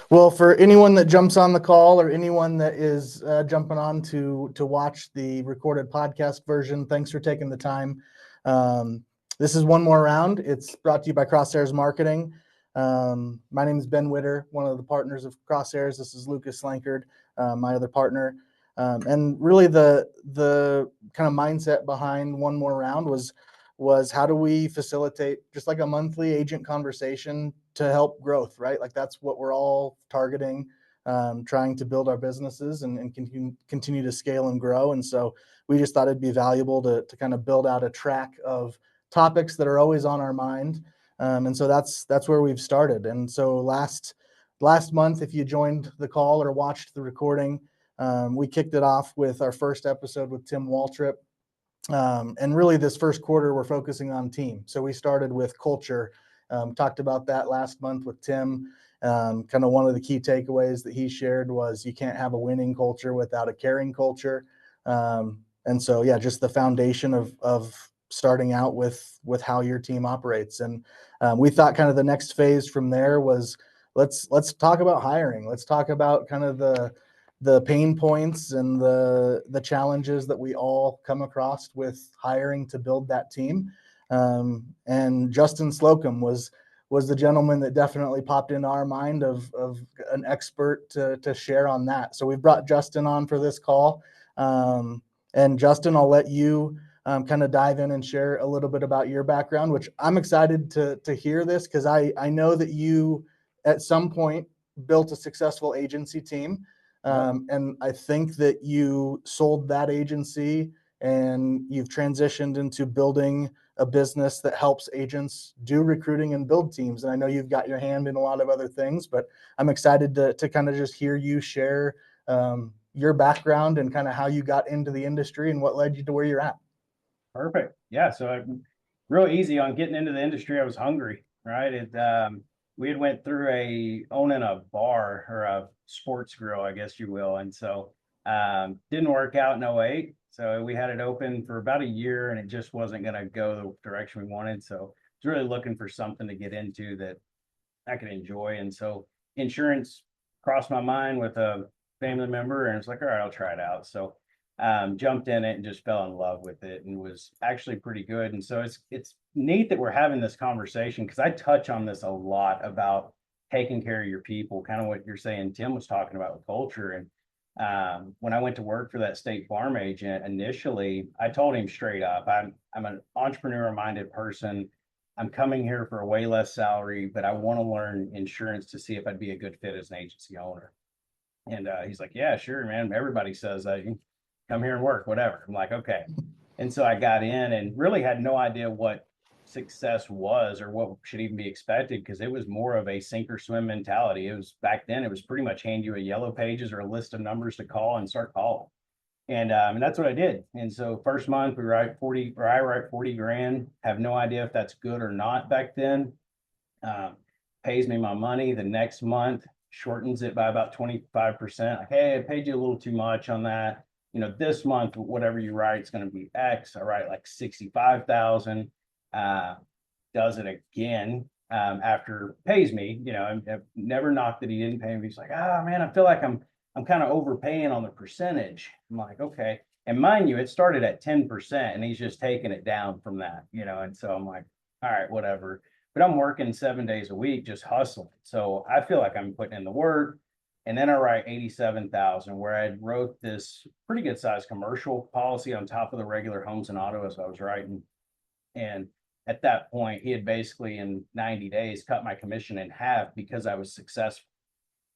Well, for anyone that jumps on the call or anyone that is jumping on to watch the recorded podcast version, thanks for taking the time. Um, this is one more round. It's brought to you by Crosshairs Marketing. My name is Ben Witter, one of the partners of Crosshairs. This is Lucas Slankard, my other partner. And really the kind of mindset behind one more round was how do we facilitate just like a monthly agent conversation to help growth, right? Like that's what we're all targeting, trying to build our businesses and continue to scale and grow. And so we just thought it'd be valuable to kind of build out a track of topics that are always on our mind. And so that's where we've started. And so last month, if you joined the call or watched the recording, we kicked it off with our first episode with Tim Waltrip. And really this first quarter, we're focusing on team. So we started with culture, talked about that last month with Tim. Kind of one of the key takeaways that he shared was you can't have a winning culture without a caring culture. And so, yeah, just the foundation of starting out with how your team operates. And we thought kind of the next phase from there was let's talk about hiring. Let's talk about kind of the pain points and the challenges that we all come across with hiring to build that team. And Justin Slocum was the gentleman that definitely popped into our mind of an expert to share on that. So we've brought Justin on for this call. And Justin, I'll let you kind of dive in and share a little bit about your background, which I'm excited to hear this because I know that you at some point built a successful agency team. And I think that you sold that agency and you've transitioned into building a business that helps agents do recruiting and build teams. And I know you've got your hand in a lot of other things, but I'm excited to kind of just hear you share your background and kind of how you got into the industry and what led you to where you're at. Perfect. Yeah. So real easy on getting into the industry. I was hungry, right? We had went through owning a bar or a sports grill, I guess you will. And so didn't work out in '08. So we had it open for about a year and it just wasn't going to go the direction we wanted. So I was really looking for something to get into that I could enjoy. And so insurance crossed my mind with a family member and it's like, all right, I'll try it out. So jumped in it and just fell in love with it and was actually pretty good. And so it's neat that we're having this conversation because I touch on this a lot about taking care of your people, kind of what you're saying Tim was talking about with culture. And when I went to work for that State Farm agent initially, I told him straight up, I'm an entrepreneur minded person. I'm coming here for a way less salary, but I want to learn insurance to see if I'd be a good fit as an agency owner. And he's like, yeah, sure, man. Everybody says that. You come here and work, whatever. I'm like, okay. And so I got in and really had no idea what success was or what should even be expected because it was more of a sink or swim mentality. It was back then, it was pretty much hand you a yellow pages or a list of numbers to call and start calling. And that's what I did. And so first month we write 40 or I write 40 grand, have no idea if that's good or not back then. Um, Pays me my money the next month, shortens it by about 25%. Like, hey, I paid you a little too much on that. This month, whatever you write, it's going to be X. I write like 65,000. Does it again after pays me. I've never knocked that he didn't pay me. He's like, man, I feel like I'm kind of overpaying on the percentage. I'm like, okay. And mind you, it started at 10% and he's just taking it down from that, and so I'm like, all right, whatever. But I'm working 7 days a week, just hustling. So I feel like I'm putting in the work. And then I write 87,000 where I wrote this pretty good sized commercial policy on top of the regular homes and auto as I was writing. And at that point, he had basically in 90 days cut my commission in half because I was successful.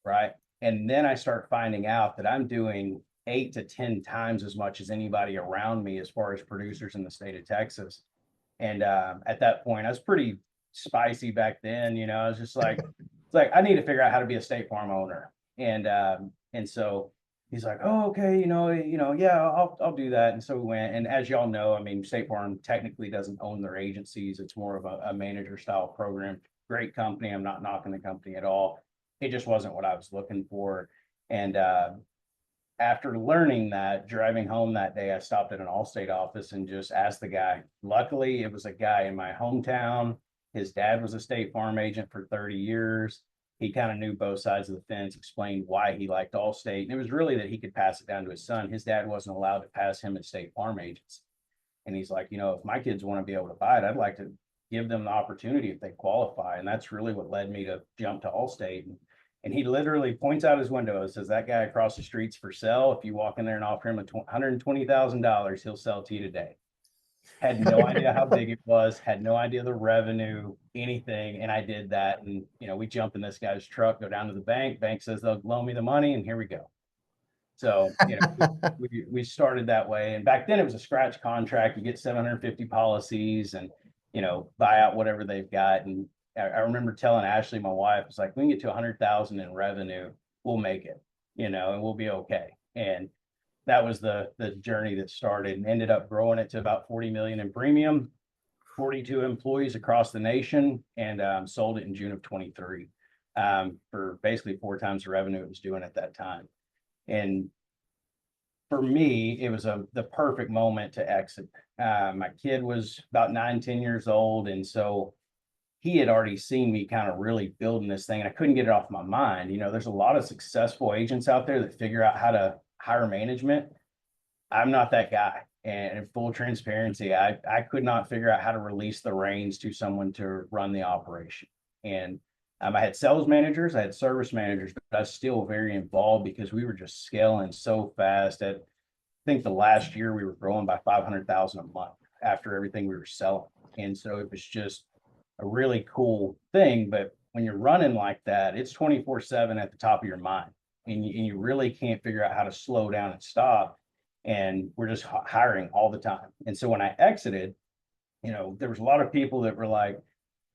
Right. And then I start finding out that I'm doing 8 to 10 times as much as anybody around me as far as producers in the state of Texas. And at that point, I was pretty spicy back then. I was just like, it's like I need to figure out how to be a State Farm owner. And so he's like, oh, okay, yeah, I'll do that. And so we went. And as y'all know, I mean, State Farm technically doesn't own their agencies. It's more of a manager style program. Great company. I'm not knocking the company at all. It just wasn't what I was looking for. And after learning that, driving home that day, I stopped at an Allstate office and just asked the guy. Luckily, it was a guy in my hometown. His dad was a State Farm agent for 30 years. he kind of knew both sides of the fence, explained why he liked Allstate. And it was really that he could pass it down to his son. His dad wasn't allowed to pass him a State Farm agents. And he's like, if my kids want to be able to buy it, I'd like to give them the opportunity if they qualify. And that's really what led me to jump to Allstate. And he literally points out his window and says, that guy across the street's for sale. If you walk in there and offer him $120,000, he'll sell to you today. Had no idea how big it was, had no idea the revenue, anything. And I did that. And, we jump in this guy's truck, go down to the bank says they'll loan me the money, and here we go. So, we started that way. And back then it was a scratch contract. You get 750 policies and, buy out whatever they've got. And I remember telling Ashley, my wife, it's like, we can get to 100,000 in revenue, we'll make it, and we'll be okay. And that was the journey that started and ended up growing it to about 40 million in premium, 42 employees across the nation, and sold it in June of 23 for basically 4 times the revenue it was doing at that time. And for me, it was the perfect moment to exit. My kid was about 9-10 years old. And so he had already seen me kind of really building this thing, and I couldn't get it off my mind. There's a lot of successful agents out there that figure out how to hire management. I'm not that guy. And in full transparency, I could not figure out how to release the reins to someone to run the operation. And I had sales managers, I had service managers, but I was still very involved because we were just scaling so fast. I think the last year we were growing by 500,000 a month after everything we were selling. And so it was just a really cool thing. But when you're running like that, it's 24/7 at the top of your mind. And you really can't figure out how to slow down and stop. And we're just hiring all the time. And so when I exited, there was a lot of people that were like,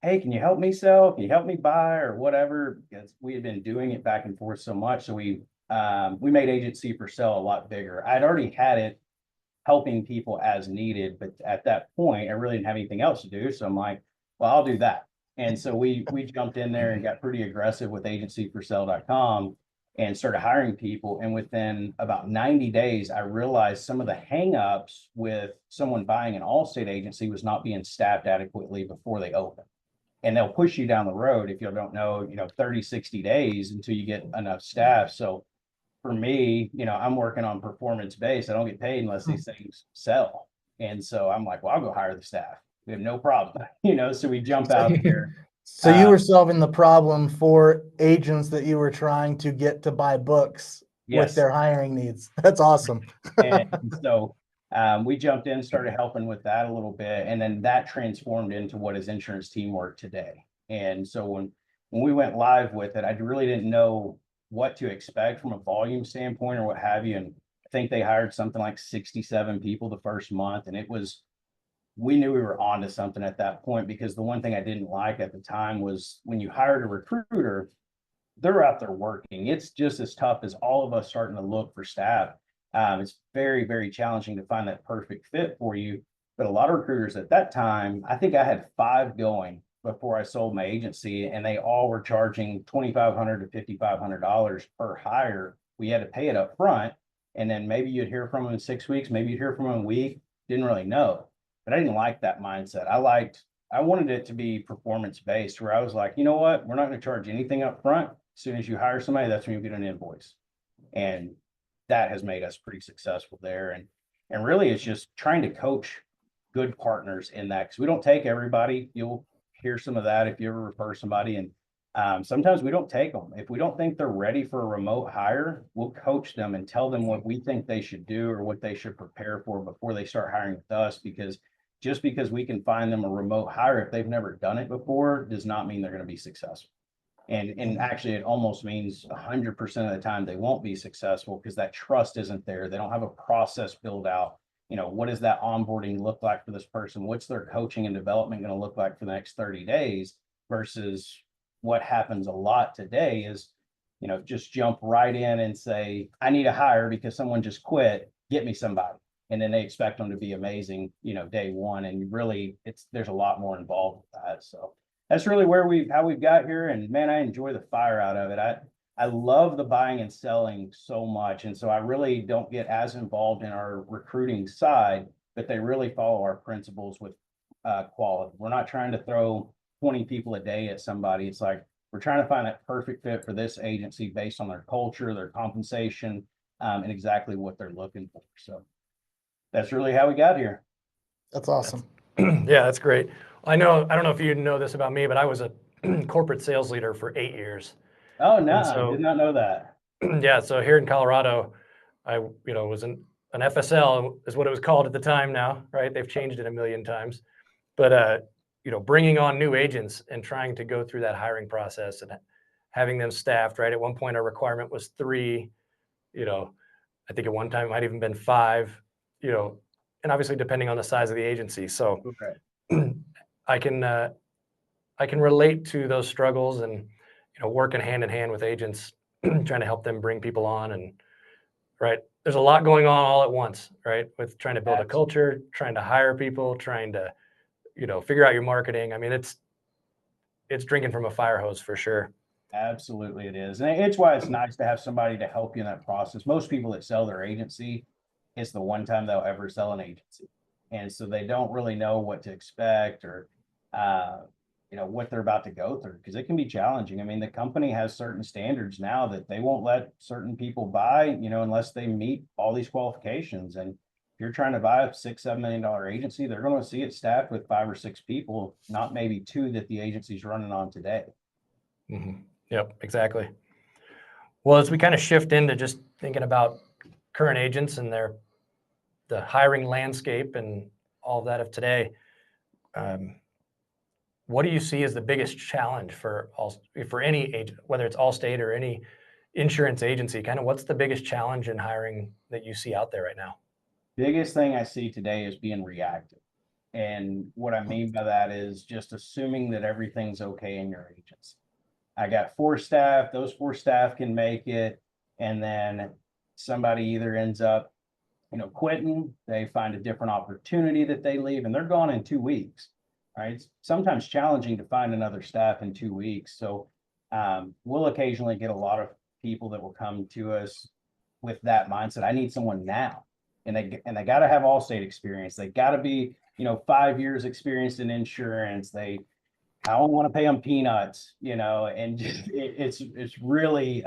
hey, can you help me sell? Can you help me buy or whatever? Because we had been doing it back and forth so much. So we made agency for sale a lot bigger. I'd already had it helping people as needed, but at that point, I really didn't have anything else to do. So I'm like, well, I'll do that. And so we jumped in there and got pretty aggressive with agencyforsale.com and started hiring people. And within about 90 days, I realized some of the hangups with someone buying an Allstate agency was not being staffed adequately before they open. And they'll push you down the road if you don't know, 30, 60 days until you get enough staff. So for me, I'm working on performance based. I don't get paid unless these things sell. And so I'm like, well, I'll go hire the staff. We have no problem, so we jump out there. So you were solving the problem for agents that you were trying to get to buy books with their hiring needs. That's awesome. And so we jumped in, started helping with that a little bit. And then that transformed into what is Insurance Teamwork today. And so when we went live with it, I really didn't know what to expect from a volume standpoint or what have you. And I think they hired something like 67 people the first month. And we knew we were onto something at that point, because the one thing I didn't like at the time was when you hired a recruiter, they're out there working. It's just as tough as all of us starting to look for staff. It's very, very challenging to find that perfect fit for you. But a lot of recruiters at that time, I think I had 5 going before I sold my agency, and they all were charging $2,500 to $5,500 per hire. We had to pay it up front, and then maybe you'd hear from them in 6 weeks, maybe you'd hear from them in a week. Didn't really know. But I didn't like that mindset. I wanted it to be performance based, where I was like, you know what? We're not going to charge anything up front. As soon as you hire somebody, that's when you get an invoice. And that has made us pretty successful there. And really it's just trying to coach good partners in that, because we don't take everybody. You'll hear some of that if you ever refer somebody. And sometimes we don't take them. If we don't think they're ready for a remote hire, we'll coach them and tell them what we think they should do or what they should prepare for before they start hiring with us. Because just because we can find them a remote hire, if they've never done it before, does not mean they're going to be successful. And actually it almost means 100% of the time they won't be successful, because that trust isn't there. They don't have a process built out. What does that onboarding look like for this person? What's their coaching and development going to look like for the next 30 days versus what happens a lot today is, just jump right in and say, I need a hire because someone just quit, get me somebody. And then they expect them to be amazing, day one. And really there's a lot more involved with that. So that's really how we've got here. And man, I enjoy the fire out of it. I love the buying and selling so much. And so I really don't get as involved in our recruiting side, but they really follow our principles with quality. We're not trying to throw 20 people a day at somebody. It's like, we're trying to find that perfect fit for this agency based on their culture, their compensation, and exactly what they're looking for. So that's really how we got here. That's awesome. Yeah, that's great. I don't know if you know this about me, but I was a corporate sales leader for 8 years. Oh, no, so- I did not know that. Yeah, so here in Colorado, I was an FSL is what it was called at the time now, right? They've changed it a million times. But bringing on new agents and trying to go through that hiring process and having them staffed, right? At one point, our requirement was 3. I think at one time it might even been 5. And obviously depending on the size of the agency. So Okay. I can relate to those struggles and working hand in hand with agents, trying to help them bring people on. And right, there's a lot going on all at once, right? With trying to build a culture, trying to hire people, trying to figure out your marketing. I mean, it's drinking from a fire hose for sure. Absolutely it is. And it's why it's nice to have somebody to help you in that process. Most people that sell their agency, it's the one time they'll ever sell an agency. And so they don't really know what to expect or, what they're about to go through because it can be challenging. I mean, the company has certain standards now that they won't let certain people buy, unless they meet all these qualifications. And if you're trying to buy a $6-7 million agency, they're going to see it staffed with 5 or 6 people, not maybe 2 that the agency's running on today. Mm-hmm. Yep, exactly. Well, as we kind of shift into just thinking about current agents and the hiring landscape and all of that of today, what do you see as the biggest challenge for any agent, whether it's Allstate or any insurance agency? Kind of what's the biggest challenge in hiring that you see out there right now? Biggest thing I see today is being reactive. And what I mean by that is just assuming that everything's okay in your agency. I got 4 staff, those 4 staff can make it. And then somebody either ends up, quitting, they find a different opportunity that they leave and they're gone in 2 weeks, right? It's sometimes challenging to find another staff in 2 weeks. So we'll occasionally get a lot of people that will come to us with that mindset. I need someone now. And they got to have Allstate experience. They got to be, 5 years experienced in insurance. I don't want to pay them peanuts, and just, it's really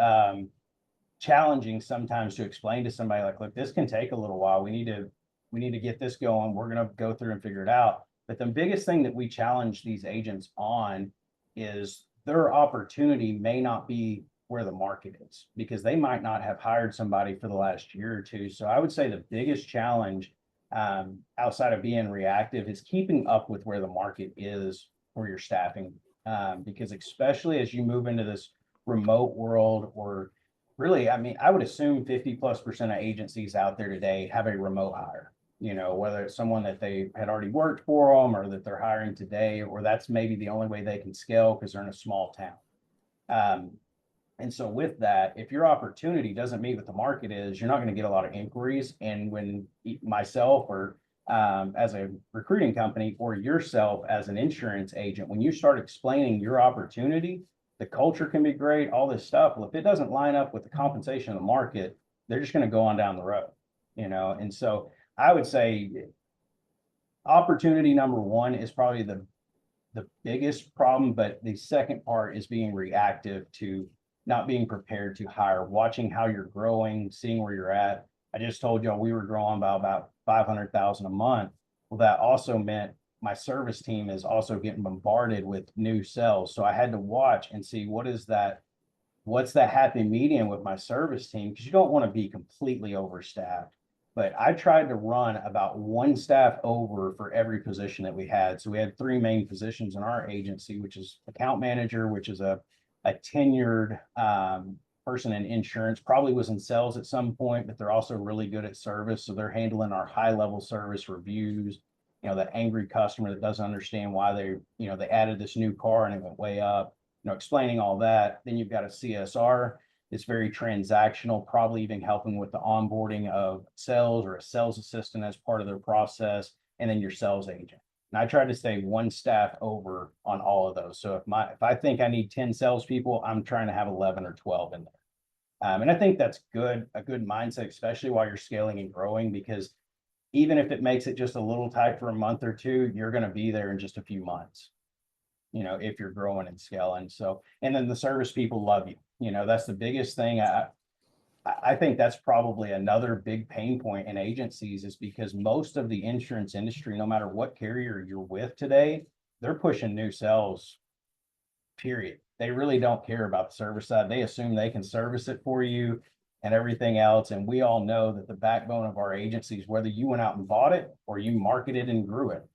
challenging sometimes to explain to somebody like, look, this can take a little while. We need to get this going. We're going to go through and figure it out. But the biggest thing that we challenge these agents on is their opportunity may not be where the market is because they might not have hired somebody for the last year or 2. So I would say the biggest challenge outside of being reactive is keeping up with where the market is for your staffing. Because especially as you move into this remote world or really, I mean, I would assume 50+% of agencies out there today have a remote hire, whether it's someone that they had already worked for them or that they're hiring today, or that's maybe the only way they can scale because they're in a small town. And so with that, if your opportunity doesn't meet what the market is, you're not going to get a lot of inquiries. And when myself or as a recruiting company or yourself as an insurance agent, when you start explaining your opportunity, the culture can be great, all this stuff. Well, if it doesn't line up with the compensation of the market, they're just going to go on down the road, And so I would say opportunity number 1 is probably the biggest problem, but the second part is being reactive to not being prepared to hire, watching how you're growing, seeing where you're at. I just told y'all we were growing by about 500,000 a month. Well, that also meant my service team is also getting bombarded with new sales. So I had to watch and see what's that happy medium with my service team, because you don't want to be completely overstaffed. But I tried to run about 1 staff over for every position that we had. So we had 3 main positions in our agency, which is account manager, which is a tenured person in insurance, probably was in sales at some point, but they're also really good at service. So they're handling our high level service reviews, that angry customer that doesn't understand why they added this new car and it went way up, explaining all that. Then you've got a CSR. It's very transactional, probably even helping with the onboarding of sales or a sales assistant as part of their process, and then your sales agent. And I try to stay 1 staff over on all of those. So if I think I need 10 salespeople, I'm trying to have 11 or 12 in there. And I think that's a good mindset, especially while you're scaling and growing, because even if it makes it just a little tight for a month or 2, you're going to be there in just a few months. if you're growing and scaling. So, and then the service people love you. That's the biggest thing. I think that's probably another big pain point in agencies, is because most of the insurance industry, no matter what carrier you're with today, they're pushing new sales, period. They really don't care about the service side. They assume they can service it for you and everything else. And we all know that the backbone of our agencies, whether you went out and bought it or you marketed and grew it,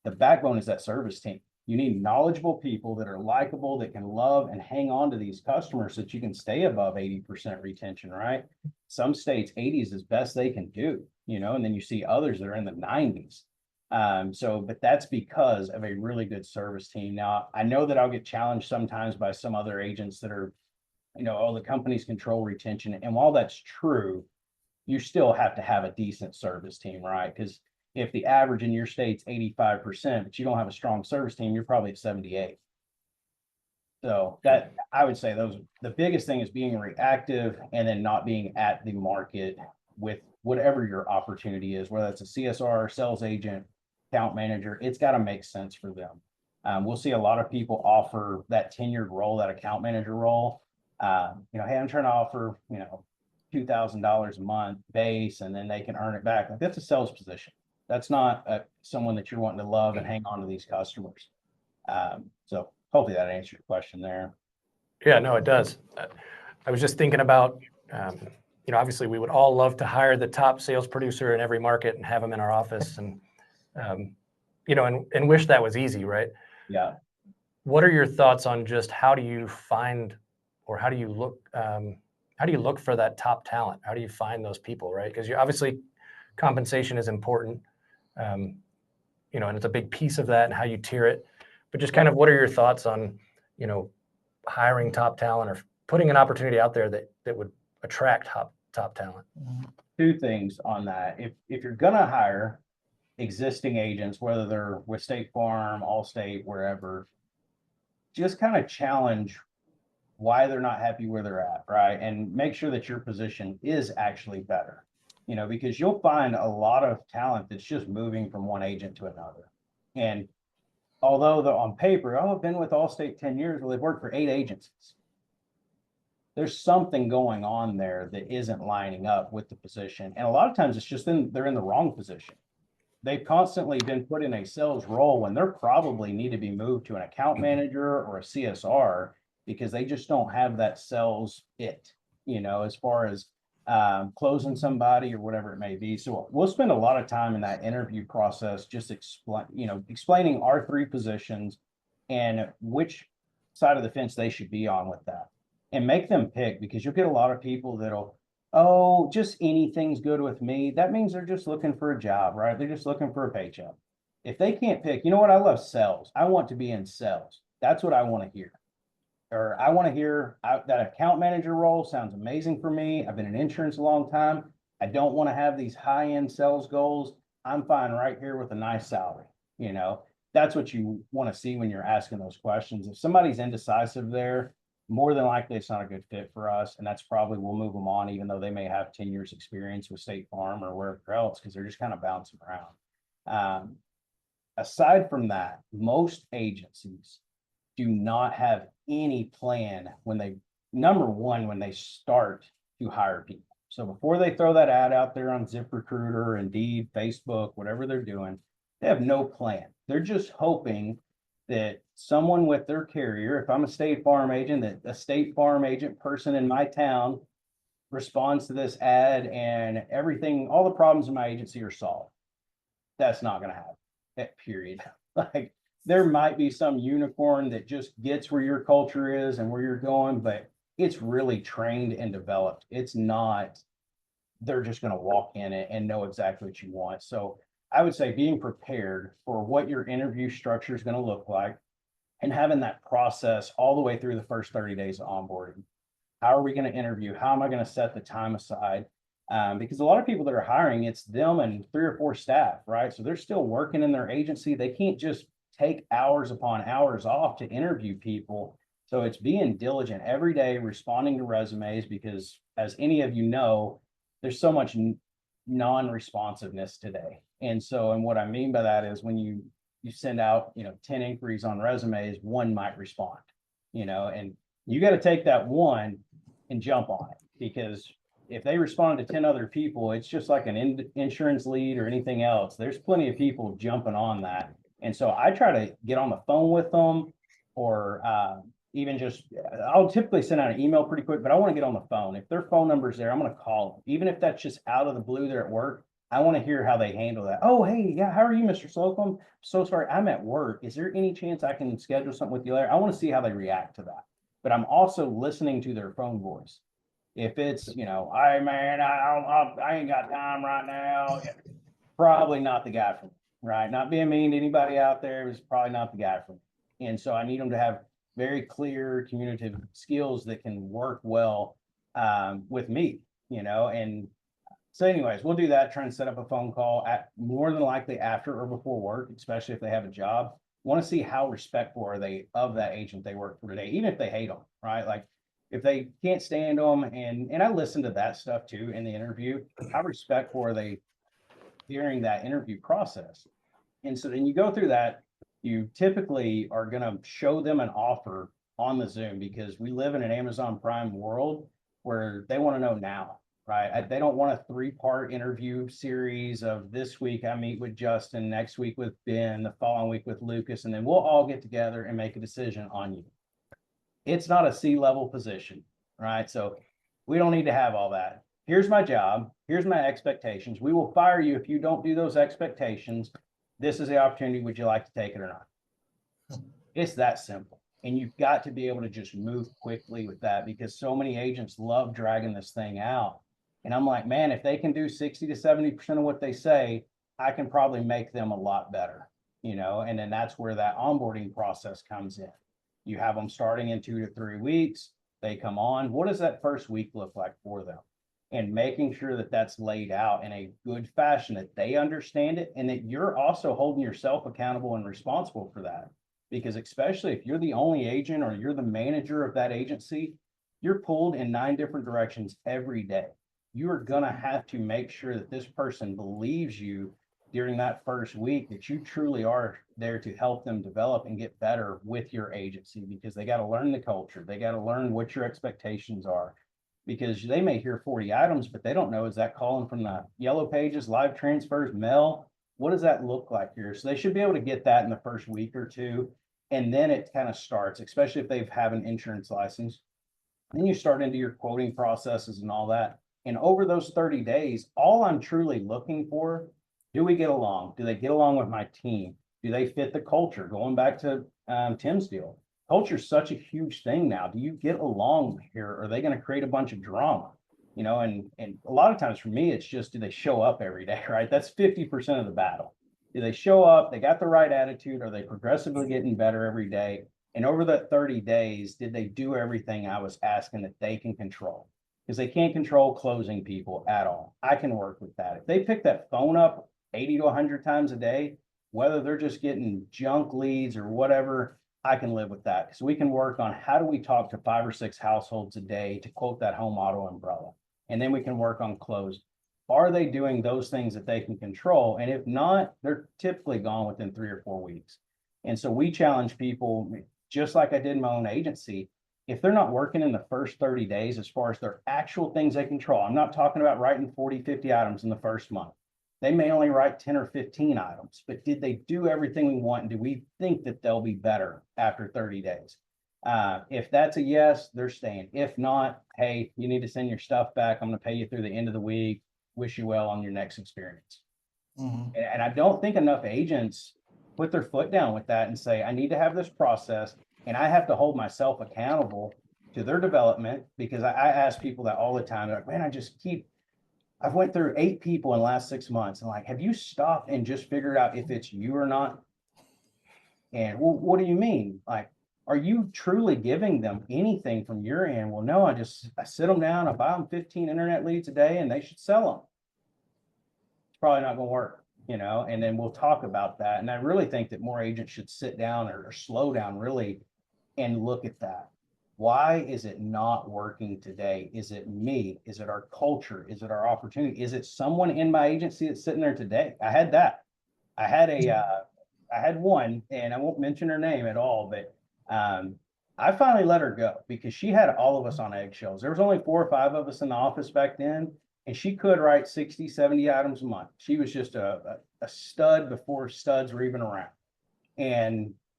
the backbone is that service team. You need knowledgeable people that are likable, that can love and hang on to these customers so that you can stay above 80% retention, right? Some states, 80 is as best they can do, and then you see others that are in the 90s. But that's because of a really good service team. Now, I know that I'll get challenged sometimes by some other agents that are, the companies control retention. And while that's true, you still have to have a decent service team, right? Because if the average in your state's 85%, but you don't have a strong service team, you're probably at 78. So that, I would say the biggest thing is being reactive and then not being at the market with whatever your opportunity is, whether it's a CSR, sales agent, account manager. It's got to make sense for them. We'll see a lot of people offer that tenured role, that account manager role. Hey, I'm trying to offer, $2,000 a month base, and then they can earn it back. Like, that's a sales position. That's not someone that you're wanting to love and hang on to these customers. So hopefully that answers your question there. Yeah, no, it does. I was just thinking about, obviously we would all love to hire the top sales producer in every market and have them in our office, and and wish that was easy, right? Yeah. What are your thoughts on just how do you find, or how do you look for that top talent? How do you find those people, right? Because obviously compensation is important, and it's a big piece of that and how you tier it. But just kind of, what are your thoughts on, hiring top talent or putting an opportunity out there that would attract top talent? Two things on that. If you're gonna hire existing agents, whether they're with State Farm, Allstate, wherever, just kind of challenge why they're not happy where they're at, right? And make sure that your position is actually better, because you'll find a lot of talent that's just moving from one agent to another. And although on paper, I've been with Allstate 10 years, well, they've worked for 8 agencies. There's something going on there that isn't lining up with the position. And a lot of times it's just they're in the wrong position. They've constantly been put in a sales role when they're probably need to be moved to an account manager or a CSR, because they just don't have that sales as far as closing somebody or whatever it may be. So we'll spend a lot of time in that interview process just explaining our 3 positions and which side of the fence they should be on with that, and make them pick, because you'll get a lot of people that'll, oh, just anything's good with me. That means they're just looking for a job, right? They're just looking for a paycheck. If they can't pick, you know what? I love sales. I want to be in sales. That's what I want to hear. Or I want to hear that account manager role sounds amazing for me. I've been in insurance a long time. I don't want to have these high-end sales goals. I'm fine right here with a nice salary. That's what you want to see when you're asking those questions. If somebody's indecisive there, more than likely it's not a good fit for us. And that's probably, we'll move them on, even though they may have 10 years experience with State Farm or wherever else, because they're just kind of bouncing around. Aside from that, most agencies do not have any plan when they start to hire people. So before they throw that ad out there on ZipRecruiter, Indeed, Facebook, whatever they're doing, they have no plan. They're just hoping that someone with their carrier, if I'm a State Farm agent, that a State Farm agent person in my town responds to this ad and everything, all the problems in my agency are solved. That's not going to happen. That period. Like, there might be some unicorn that just gets where your culture is and where you're going, but it's really trained and developed. It's not, they're just going to walk in it and know exactly what you want. So I would say being prepared for what your interview structure is going to look like, and having that process all the way through the first 30 days of onboarding. How are we going to interview? How am I going to set the time aside? Because a lot of people that are hiring, it's them and 3 or 4 staff, right? So they're still working in their agency. They can't just take hours upon hours off to interview people. So it's being diligent every day, responding to resumes, because as any of you know, there's so much non-responsiveness today. And what I mean by that is when you you send out, 10 inquiries on resumes, one might respond, and you got to take that one and jump on it, because if they respond to 10 other people, it's just like an insurance lead or anything else. There's plenty of people jumping on that. And so I try to get on the phone with them, or even just, I'll typically send out an email pretty quick, but I want to get on the phone. If their phone number's there, I'm going to call them. Even if that's just out of the blue, they're at work, I want to hear how they handle that. Oh, hey, yeah, how are you, Mr. Slocum? So sorry, I'm at work. Is there any chance I can schedule something with you later? I want to see how they react to that. But I'm also listening to their phone voice. If it's, hey man, I ain't got time right now, probably not the guy for me, right? Not being mean to anybody out there, is probably not the guy for me. And so I need them to have very clear communicative skills that can work well with me, and so anyways, we'll do that, try and set up a phone call at more than likely after or before work, especially if they have a job. Want to see how respectful are they of that agent they work for today, even if they hate them, right? Like if they can't stand them, and I listen to that stuff too in the interview, how respectful are they during that interview process? And so then you go through that, you typically are going to show them an offer on the Zoom, because we live in an Amazon Prime world where they want to know now, right? They don't want a 3-part interview series of this week I meet with Justin, next week with Ben, the following week with Lucas, and then we'll all get together and make a decision on you. It's not a C-level position, right? So we don't need to have all that. Here's my job. Here's my expectations. We will fire you if you don't do those expectations. This is the opportunity. Would you like to take it or not? It's that simple. And you've got to be able to just move quickly with that, because so many agents love dragging this thing out. And I'm like, man, if they can do 60 to 70% of what they say, I can probably make them a lot better, and then that's where that onboarding process comes in. You have them starting in 2 to 3 weeks. They come on. What does that first week look like for them? And making sure that that's laid out in a good fashion, that they understand it, and that you're also holding yourself accountable and responsible for that. Because especially if you're the only agent or you're the manager of that agency, you're pulled in 9 different directions every day. You are going to have to make sure that this person believes you during that first week, that you truly are there to help them develop and get better with your agency, because they got to learn the culture. They got to learn what your expectations are, because they may hear 40 items, but they don't know, is that calling from the yellow pages, live transfers, mail? What does that look like here? So they should be able to get that in the first week or two. And then it kind of starts, especially if they have an insurance license. Then you start into your quoting processes and all that. And over those 30 days, all I'm truly looking for, do we get along? Do they get along with my team? Do they fit the culture? Going back to Tim's deal, culture is such a huge thing now. Do you get along here? Or are they going to create a bunch of drama? And a lot of times for me, it's just, do they show up every day, right? That's 50% of the battle. Do they show up? They got the right attitude? Are they progressively getting better every day? And over that 30 days, did they do everything I was asking that they can control? Because they can't control closing people at all. I can work with that. If they pick that phone up 80 to 100 times a day, whether they're just getting junk leads or whatever, I can live with that. Because we can work on, how do we talk to 5 or 6 households a day to quote that home auto umbrella? And then we can work on close. Are they doing those things that they can control? And if not, they're typically gone within 3 or 4 weeks. And so we challenge people, just like I did in my own agency. If they're not working in the first 30 days, as far as their actual things they control, I'm not talking about writing 40, 50 items in the first month. They may only write 10 or 15 items, but did they do everything we want? And do we think that they'll be better after 30 days? If that's a yes, they're staying. If not, hey, you need to send your stuff back. I'm going to pay you through the end of the week. Wish you well on your next experience. Mm-hmm. And I don't think enough agents put their foot down with that and say, I need to have this process, and I have to hold myself accountable to their development, because I ask people that all the time. They're like, man, I've went through 8 people in the last 6 months. And like, have you stopped and just figured out if it's you or not? And well, what do you mean? Like, are you truly giving them anything from your end? Well, no, I sit them down, I buy them 15 internet leads a day, and they should sell them. It's probably not going to work, and then we'll talk about that. And I really think that more agents should sit down or slow down really and look at that. Why is it not working today? Is it me? Is it our culture? Is it our opportunity? Is it someone in my agency that's sitting there today? I had that. I I had one, and I won't mention her name at all, but I finally let her go because she had all of us on eggshells. There was only 4 or 5 of us in the office back then, and she could write 60, 70 items a month. She was just a stud before studs were even around.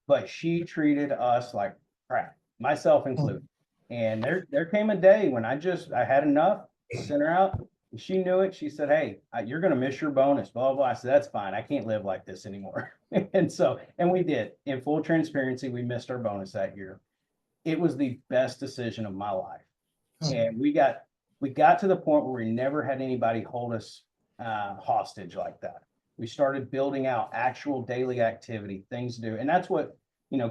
But she treated us like crap, myself included. And there came a day when I had enough, sent her out. And she knew it. She said, "Hey, you're going to miss your bonus, blah, blah, blah." I said, "That's fine. I can't live like this anymore." And we did. In full transparency, we missed our bonus that year. It was the best decision of my life. And we got to the point where we never had anybody hold us hostage like that. We started building out actual daily activity, things to do. And that's what,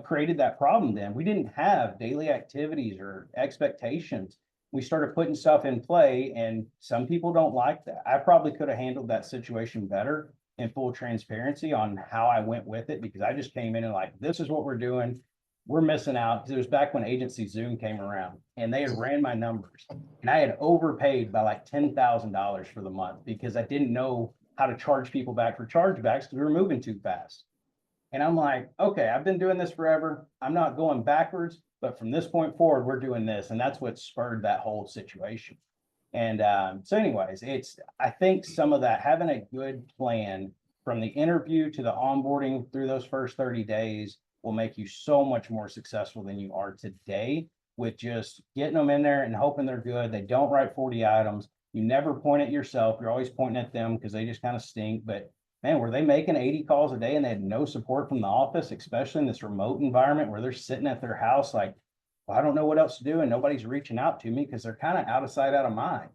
created that problem then. We didn't have daily activities or expectations. We started putting stuff in play, and some people don't like that. I probably could have handled that situation better in full transparency on how I went with it, because I just came in and like, this is what we're doing. We're missing out. Because it was back when Agency Zoom came around, and they had ran my numbers, and I had overpaid by like $10,000 for the month because I didn't know how to charge people back for chargebacks because we were moving too fast. And I'm like, okay, I've been doing this forever. I'm not going backwards, but from this point forward, we're doing this. And that's what spurred that whole situation. And so anyways, I think some of that, having a good plan from the interview to the onboarding through those first 30 days will make you so much more successful than you are today with just getting them in there and hoping they're good. They don't write 40 items. You never point at yourself. You're always pointing at them because they just kind of stink. But man, were they making 80 calls a day and they had no support from the office, especially in this remote environment where they're sitting at their house like, well, I don't know what else to do, and nobody's reaching out to me because they're kind of out of sight, out of mind.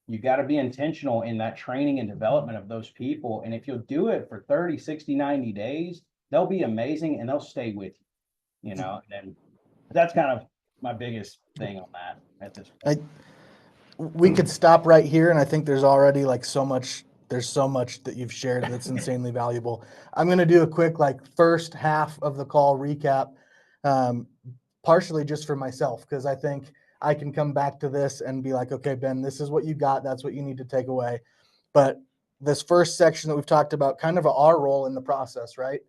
You got to be intentional in that training and development of those people. And if you'll do it for 30, 60, 90 days, they'll be amazing and they'll stay with you, and that's kind of my biggest thing on that at this point. We could stop right here, and I think there's already like there's so much that you've shared that's insanely valuable. I'm going to do a quick first half of the call recap, partially just for myself, because I think I can come back to this and be like, okay, Ben, this is what you got. That's what you need to take away. But this first section that we've talked about, kind of our role in the process, right?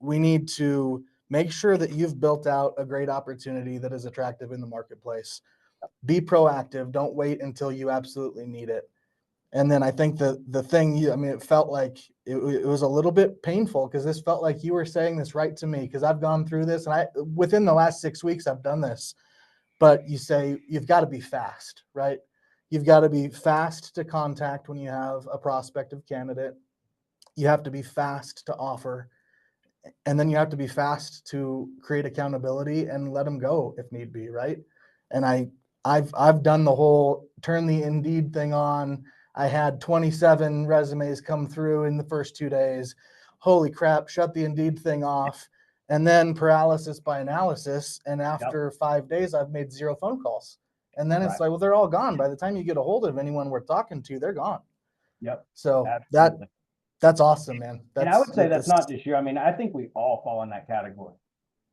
We need to make sure that you've built out a great opportunity that is attractive in the marketplace. Be proactive. Don't wait until you absolutely need it. And then I think the thing, it felt like it was a little bit painful because this felt like you were saying this right to me, because I've gone through this, and within the last 6 weeks, I've done this. But you say you've got to be fast, right? You've got to be fast to contact when you have a prospective candidate. You have to be fast to offer. And then you have to be fast to create accountability and let them go if need be, right? And I've done the whole turn the Indeed thing on. I had 27 resumes come through in the first 2 days. Holy crap, shut the Indeed thing off. And then paralysis by analysis. And after 5 days, I've made 0 phone calls. And then it's like, well, they're all gone. By the time you get a hold of anyone worth talking to, they're gone. Yep. So Absolutely. that's awesome, man. And I would say that's not just you. I think we all fall in that category.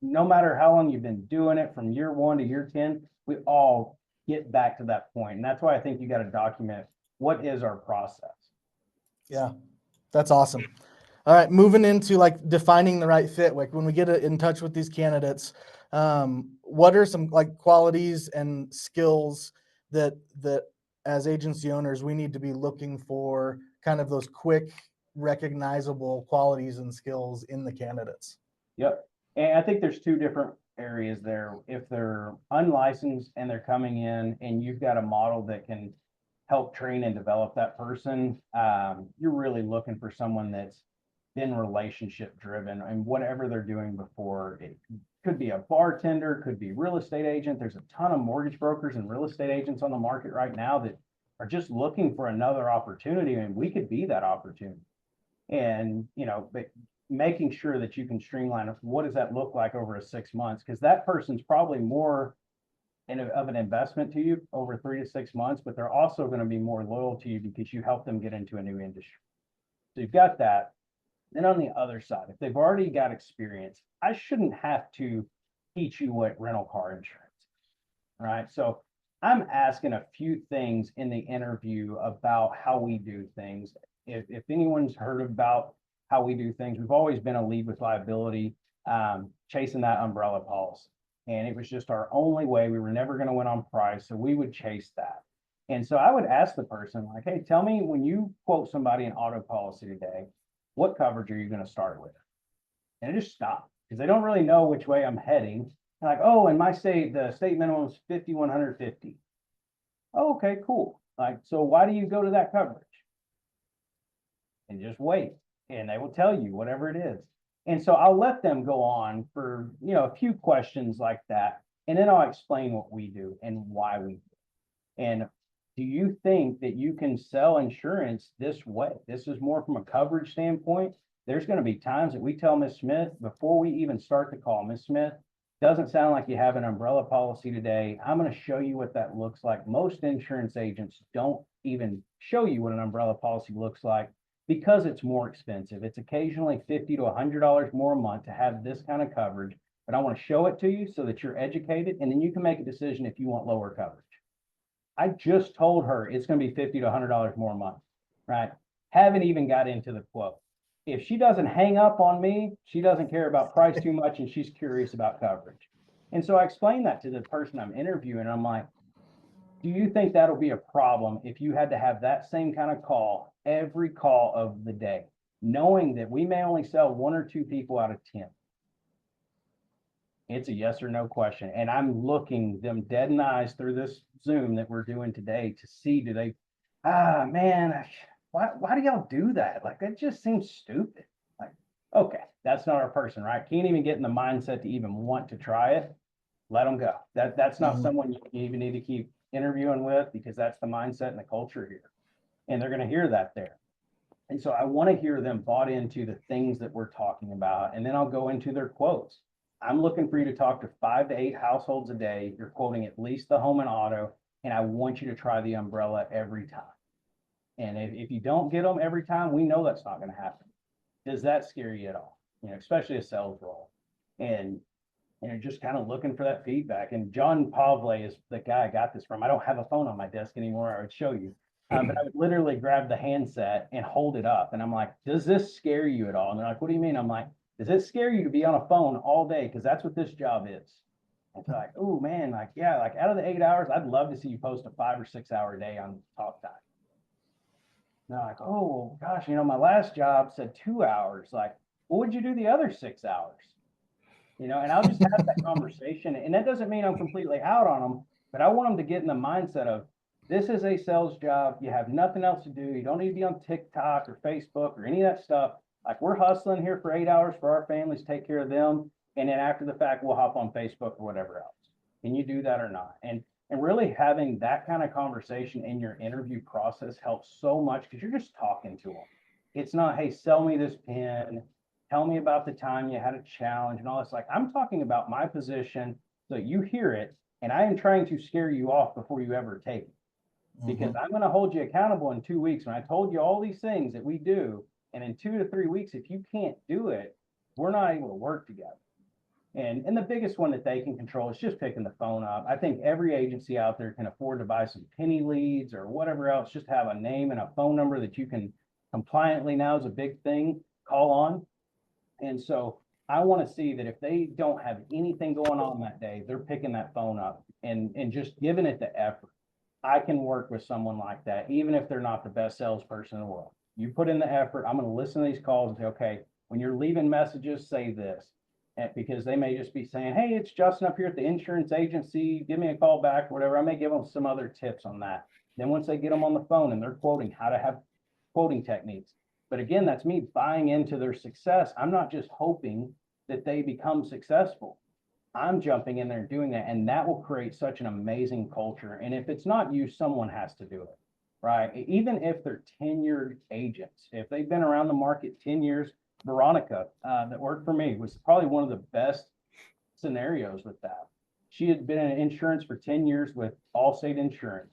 No matter how long you've been doing it, from year 1 to year 10, we all get back to that point. And that's why I think you got to document what is our process. Yeah, that's awesome. All right, moving into defining the right fit. Like when we get in touch with these candidates, what are some qualities and skills that as agency owners we need to be looking for, kind of those quick, recognizable qualities and skills in the candidates? Yep. And I think there's 2 different areas there. If they're unlicensed and they're coming in and you've got a model that can help train and develop that person, you're really looking for someone that's been relationship driven, and whatever they're doing before. It could be a bartender, could be real estate agent. There's a ton of mortgage brokers and real estate agents on the market right now that are just looking for another opportunity, and we could be that opportunity. And but making sure that you can streamline what does that look like over a 6 months, because that person's probably more of an investment to you over 3 to 6 months, but they're also going to be more loyal to you because you help them get into a new industry. So you've got that. Then on the other side, if they've already got experience, I shouldn't have to teach you what rental car insurance is, right? So I'm asking a few things in the interview about how we do things. If anyone's heard about how we do things. We've always been a lead with liability, chasing that umbrella policy. And it was just our only way. We were never going to win on price. So we would chase that. And so I would ask the person, like, hey, tell me, when you quote somebody an auto policy today, what coverage are you going to start with? And it just stopped, because they don't really know which way I'm heading. They're like, oh, in my state, the state minimum is 5,150. Oh, okay, cool. Like, so why do you go to that coverage? And just wait, and they will tell you whatever it is. And so I'll let them go on for, a few questions like that. And then I'll explain what we do and why we do it. And do you think that you can sell insurance this way? This is more from a coverage standpoint. There's going to be times that we tell Ms. Smith before we even start the call, Ms. Smith, doesn't sound like you have an umbrella policy today. I'm going to show you what that looks like. Most insurance agents don't even show you what an umbrella policy looks like, because it's more expensive. It's occasionally $50 to $100 more a month to have this kind of coverage, but I want to show it to you so that you're educated, and then you can make a decision if you want lower coverage. I just told her it's going to be $50 to $100 more a month, right? Haven't even got into the quote. If she doesn't hang up on me, she doesn't care about price too much, and she's curious about coverage. And so I explained that to the person I'm interviewing. I'm like, do you think that'll be a problem if you had to have that same kind of call every call of the day, knowing that we may only sell 1 or 2 people out of 10? It's a yes or no question. And I'm looking them dead in the eyes through this Zoom that we're doing today to see, do they, man, why do y'all do that? Like, that just seems stupid. Like, okay, that's not our person, right? Can't even get in the mindset to even want to try it. Let them go. That's not someone you even need to keep interviewing with, because that's the mindset and the culture here. And they're going to hear that there. And so I want to hear them bought into the things that we're talking about. And then I'll go into their quotes. I'm looking for you to talk to 5 to 8 households a day. You're quoting at least the home and auto, and I want you to try the umbrella every time. And if you don't get them every time, we know that's not going to happen. Does that scare you at all? Especially a sales role. And you're just kind of looking for that feedback. And John Pavley is the guy I got this from. I don't have a phone on my desk anymore. I would show you. But I would literally grab the handset and hold it up. And I'm like, does this scare you at all? And they're like, what do you mean? I'm like, does it scare you to be on a phone all day? Because that's what this job is. And they're like, oh, man, like, yeah, like out of the 8 hours, I'd love to see you post a 5 or 6 hour day on talk time. And they're like, oh, gosh, my last job said 2 hours. Like, what would you do the other 6 hours? And I'll just have that conversation. And that doesn't mean I'm completely out on them, but I want them to get in the mindset of, this is a sales job. You have nothing else to do. You don't need to be on TikTok or Facebook or any of that stuff. Like, we're hustling here for 8 hours for our families, take care of them. And then after the fact, we'll hop on Facebook or whatever else. Can you do that or not? And really having that kind of conversation in your interview process helps so much, because you're just talking to them. It's not, hey, sell me this pen. Tell me about the time you had a challenge and all this. Like, I'm talking about my position so you hear it, and I am trying to scare you off before you ever take it. Because I'm going to hold you accountable in 2 weeks when I told you all these things that we do. And in 2 to 3 weeks, if you can't do it, we're not able to work together. And the biggest one that they can control is just picking the phone up. I think every agency out there can afford to buy some penny leads or whatever else. Just have a name and a phone number that you can compliantly, now is a big thing, call on. And so I want to see that if they don't have anything going on that day, they're picking that phone up and just giving it the effort. I can work with someone like that, even if they're not the best salesperson in the world. You put in the effort. I'm going to listen to these calls and say, okay, when you're leaving messages, say this. And because they may just be saying, hey, it's Justin up here at the insurance agency. Give me a call back or whatever. I may give them some other tips on that. Then once they get them on the phone and they're quoting, how to have quoting techniques. But again, that's me buying into their success. I'm not just hoping that they become successful. I'm jumping in there and doing that, and that will create such an amazing culture. And if it's not you, someone has to do it, right? Even if they're tenured agents, if they've been around the market 10 years, Veronica, that worked for me, was probably one of the best scenarios with that. She had been in insurance for 10 years with Allstate Insurance.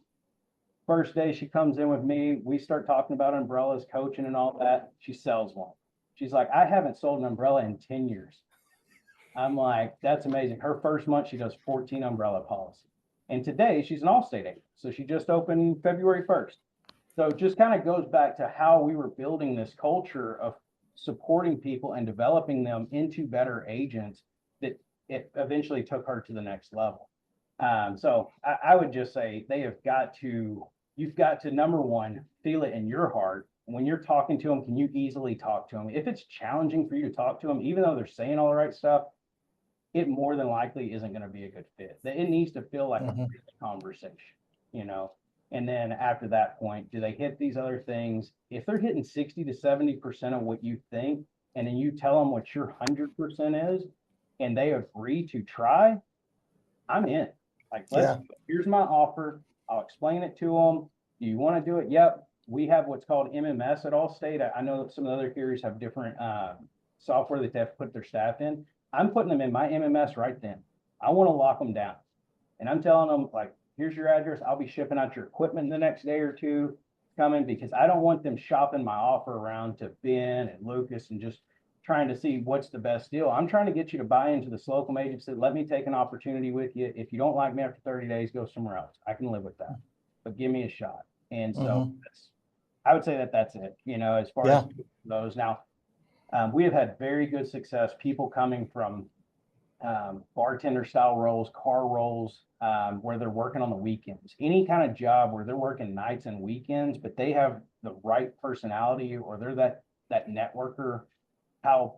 First day she comes in with me, we start talking about umbrellas, coaching and all that. She sells one. She's like, I haven't sold an umbrella in 10 years. I'm like, that's amazing. Her first month, she does 14 umbrella policies. And today she's an Allstate agent. So she just opened February 1st. So it just kind of goes back to how we were building this culture of supporting people and developing them into better agents that it eventually took her to the next level. So I would just say you've got to, number one, feel it in your heart. When you're talking to them, can you easily talk to them? If it's challenging for you to talk to them, even though they're saying all the right stuff, it more than likely isn't going to be a good fit. It needs to feel like a conversation, you know? And then after that point, do they hit these other things? If they're hitting 60 to 70% of what you think, and then you tell them what your 100% is, and they agree to try, I'm in. Like, here's my offer. I'll explain it to them. Do you want to do it? Yep. We have what's called MMS at Allstate. I know that some of the other carriers have different software that they have to put their staff in. I'm putting them in my MMS right then. I want to lock them down. And I'm telling them, like, here's your address. I'll be shipping out your equipment the next day or two coming, because I don't want them shopping my offer around to Ben and Lucas and just trying to see what's the best deal. I'm trying to get you to buy into the Slocum agency. Let me take an opportunity with you. If you don't like me after 30 days, go somewhere else. I can live with that, but give me a shot. And so I would say that that's it, you know, as far as those. Now, we have had very good success, people coming from bartender style roles, car roles, where they're working on the weekends, any kind of job where they're working nights and weekends, but they have the right personality, or they're that networker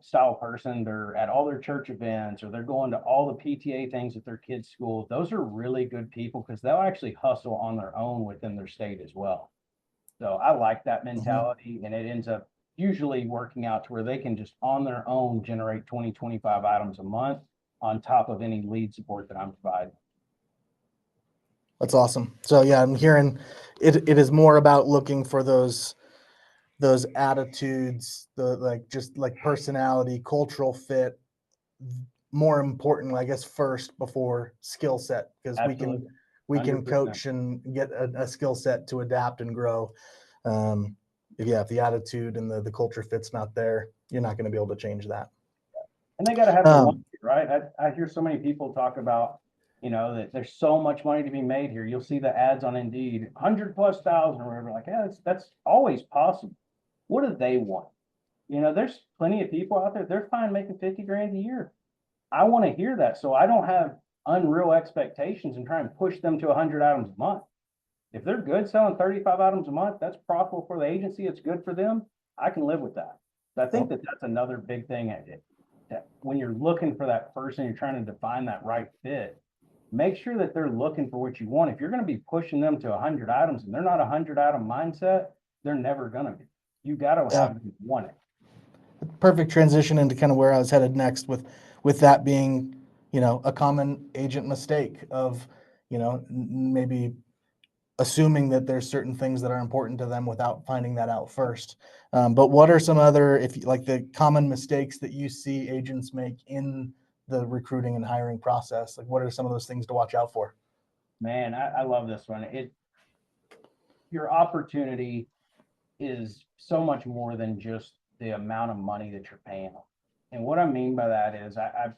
style person. They're at all their church events, or they're going to all the PTA things at their kids' school. Those are really good people, because they'll actually hustle on their own within their state as well. So I like that mentality, and it ends up usually working out to where they can just on their own generate 20, 25 items a month on top of any lead support that I'm providing. That's awesome. So yeah, I'm hearing it is more about looking for those attitudes, just like personality, cultural fit, more important, I guess, first before skill set, because we can 100%. coach and get a skill set to adapt and grow. If the attitude and the culture fit's not there, you're not going to be able to change that. And they got to have the one, right? I hear so many people talk about, you know, that there's so much money to be made here. You'll see the ads on Indeed, 100,000+ or whatever. Like, yeah, that's always possible. What do they want? You know, there's plenty of people out there, they're fine making 50 grand a year. I want to hear that, so I don't have unreal expectations and try and push them to 100 items a month. If they're good selling 35 items a month, that's profitable for the agency. It's good for them. I can live with that. So I think that that's another big thing that when you're looking for that person, you're trying to define that right fit, make sure that they're looking for what you want. If you're going to be pushing them to 100 items and they're not a 100-item mindset, they're never going to be. You got to have them want it. Perfect transition into kind of where I was headed next, with that being, you know, a common agent mistake of, you know, maybe assuming that there's certain things that are important to them without finding that out first. But what are some other, the common mistakes that you see agents make in the recruiting and hiring process? Like, what are some of those things to watch out for? Man, I love this one. Your opportunity is so much more than just the amount of money that you're paying them. And what I mean by that is I've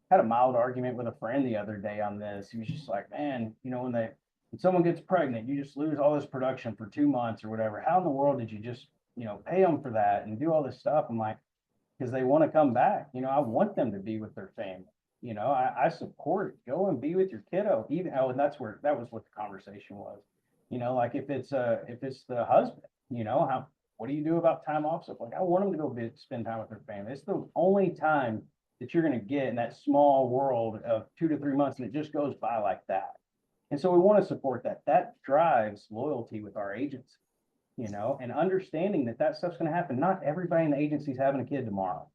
had a mild argument with a friend the other day on this. He was just like, man, you know, when someone gets pregnant, you just lose all this production for 2 months or whatever. How in the world did you just, you know, pay them for that and do all this stuff? I'm like, because they want to come back. You know, I want them to be with their family. You know, I support it. Go and be with your kiddo. And that was what the conversation was. You know, like if it's the husband, you know, what do you do about time off stuff? Like, I want them to go spend time with their family. It's the only time that you're going to get in that small world of 2 to 3 months, and it just goes by like that. And so we want to support that. That drives loyalty with our agency, you know, and understanding that stuff's going to happen. Not everybody in the agency is having a kid tomorrow,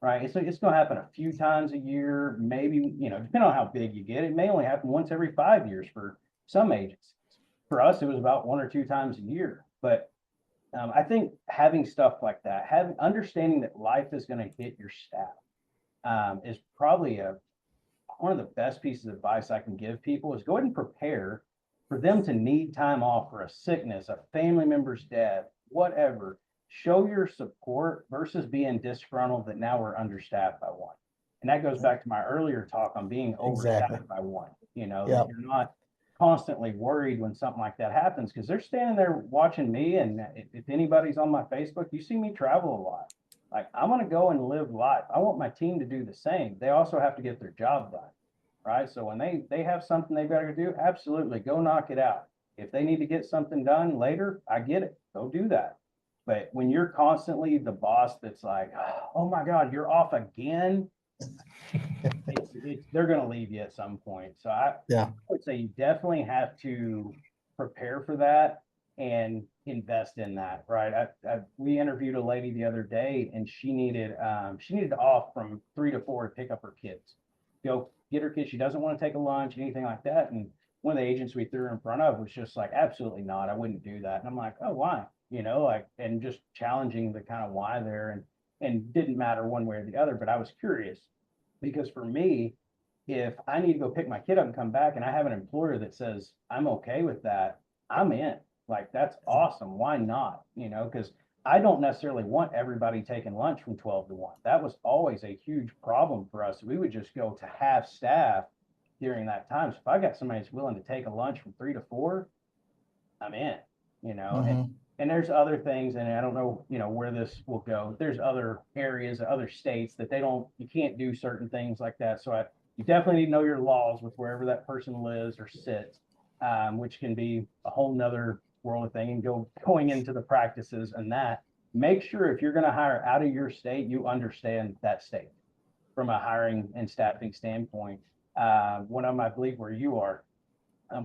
right? It's going to happen a few times a year, maybe, you know, depending on how big you get. It may only happen once every 5 years for some agencies. For us, it was about 1 or 2 times a year. But I think having stuff like that, understanding that life is going to hit your staff is probably one of the best pieces of advice I can give people. Is go ahead and prepare for them to need time off for a sickness, a family member's death, whatever. Show your support versus being disgruntled that now we're understaffed by one. And that goes back to my earlier talk on being overstaffed by one. You know, that you're not constantly worried when something like that happens, because they're standing there watching me. And if anybody's on my Facebook, you see me travel a lot. Like, I'm going to go and live life. I want my team to do the same. They also have to get their job done, right? So when they have something they've got to do, absolutely go knock it out. If they need to get something done later, I get it. Go do that. But when you're constantly the boss that's like, oh my God, you're off again, they're going to leave you at some point. So I would say you definitely have to prepare for that and invest in that, right? We interviewed a lady the other day, and she needed off from 3 to 4 to pick up her kids, go get her kids. She doesn't want to take a lunch, anything like that. And one of the agents we threw her in front of was just like, absolutely not, I wouldn't do that. And I'm like, oh, why? Like, and just challenging the kind of why there, and didn't matter one way or the other. But I was curious, because for me, if I need to go pick my kid up and come back and I have an employer that says I'm okay with that, I'm in. Like, that's awesome. Why not? Because I don't necessarily want everybody taking lunch from 12 to 1. That was always a huge problem for us. We would just go to half staff during that time. So if I got somebody that's willing to take a lunch from 3 to 4, I'm in, and there's other things, and I don't know, where this will go. There's other areas, other states that you can't do certain things like that. So you definitely need to know your laws with wherever that person lives or sits, which can be a whole nother world of thing, and going into the practices and that. Make sure if you're going to hire out of your state, you understand that state from a hiring and staffing standpoint. One of them, I believe, where you are,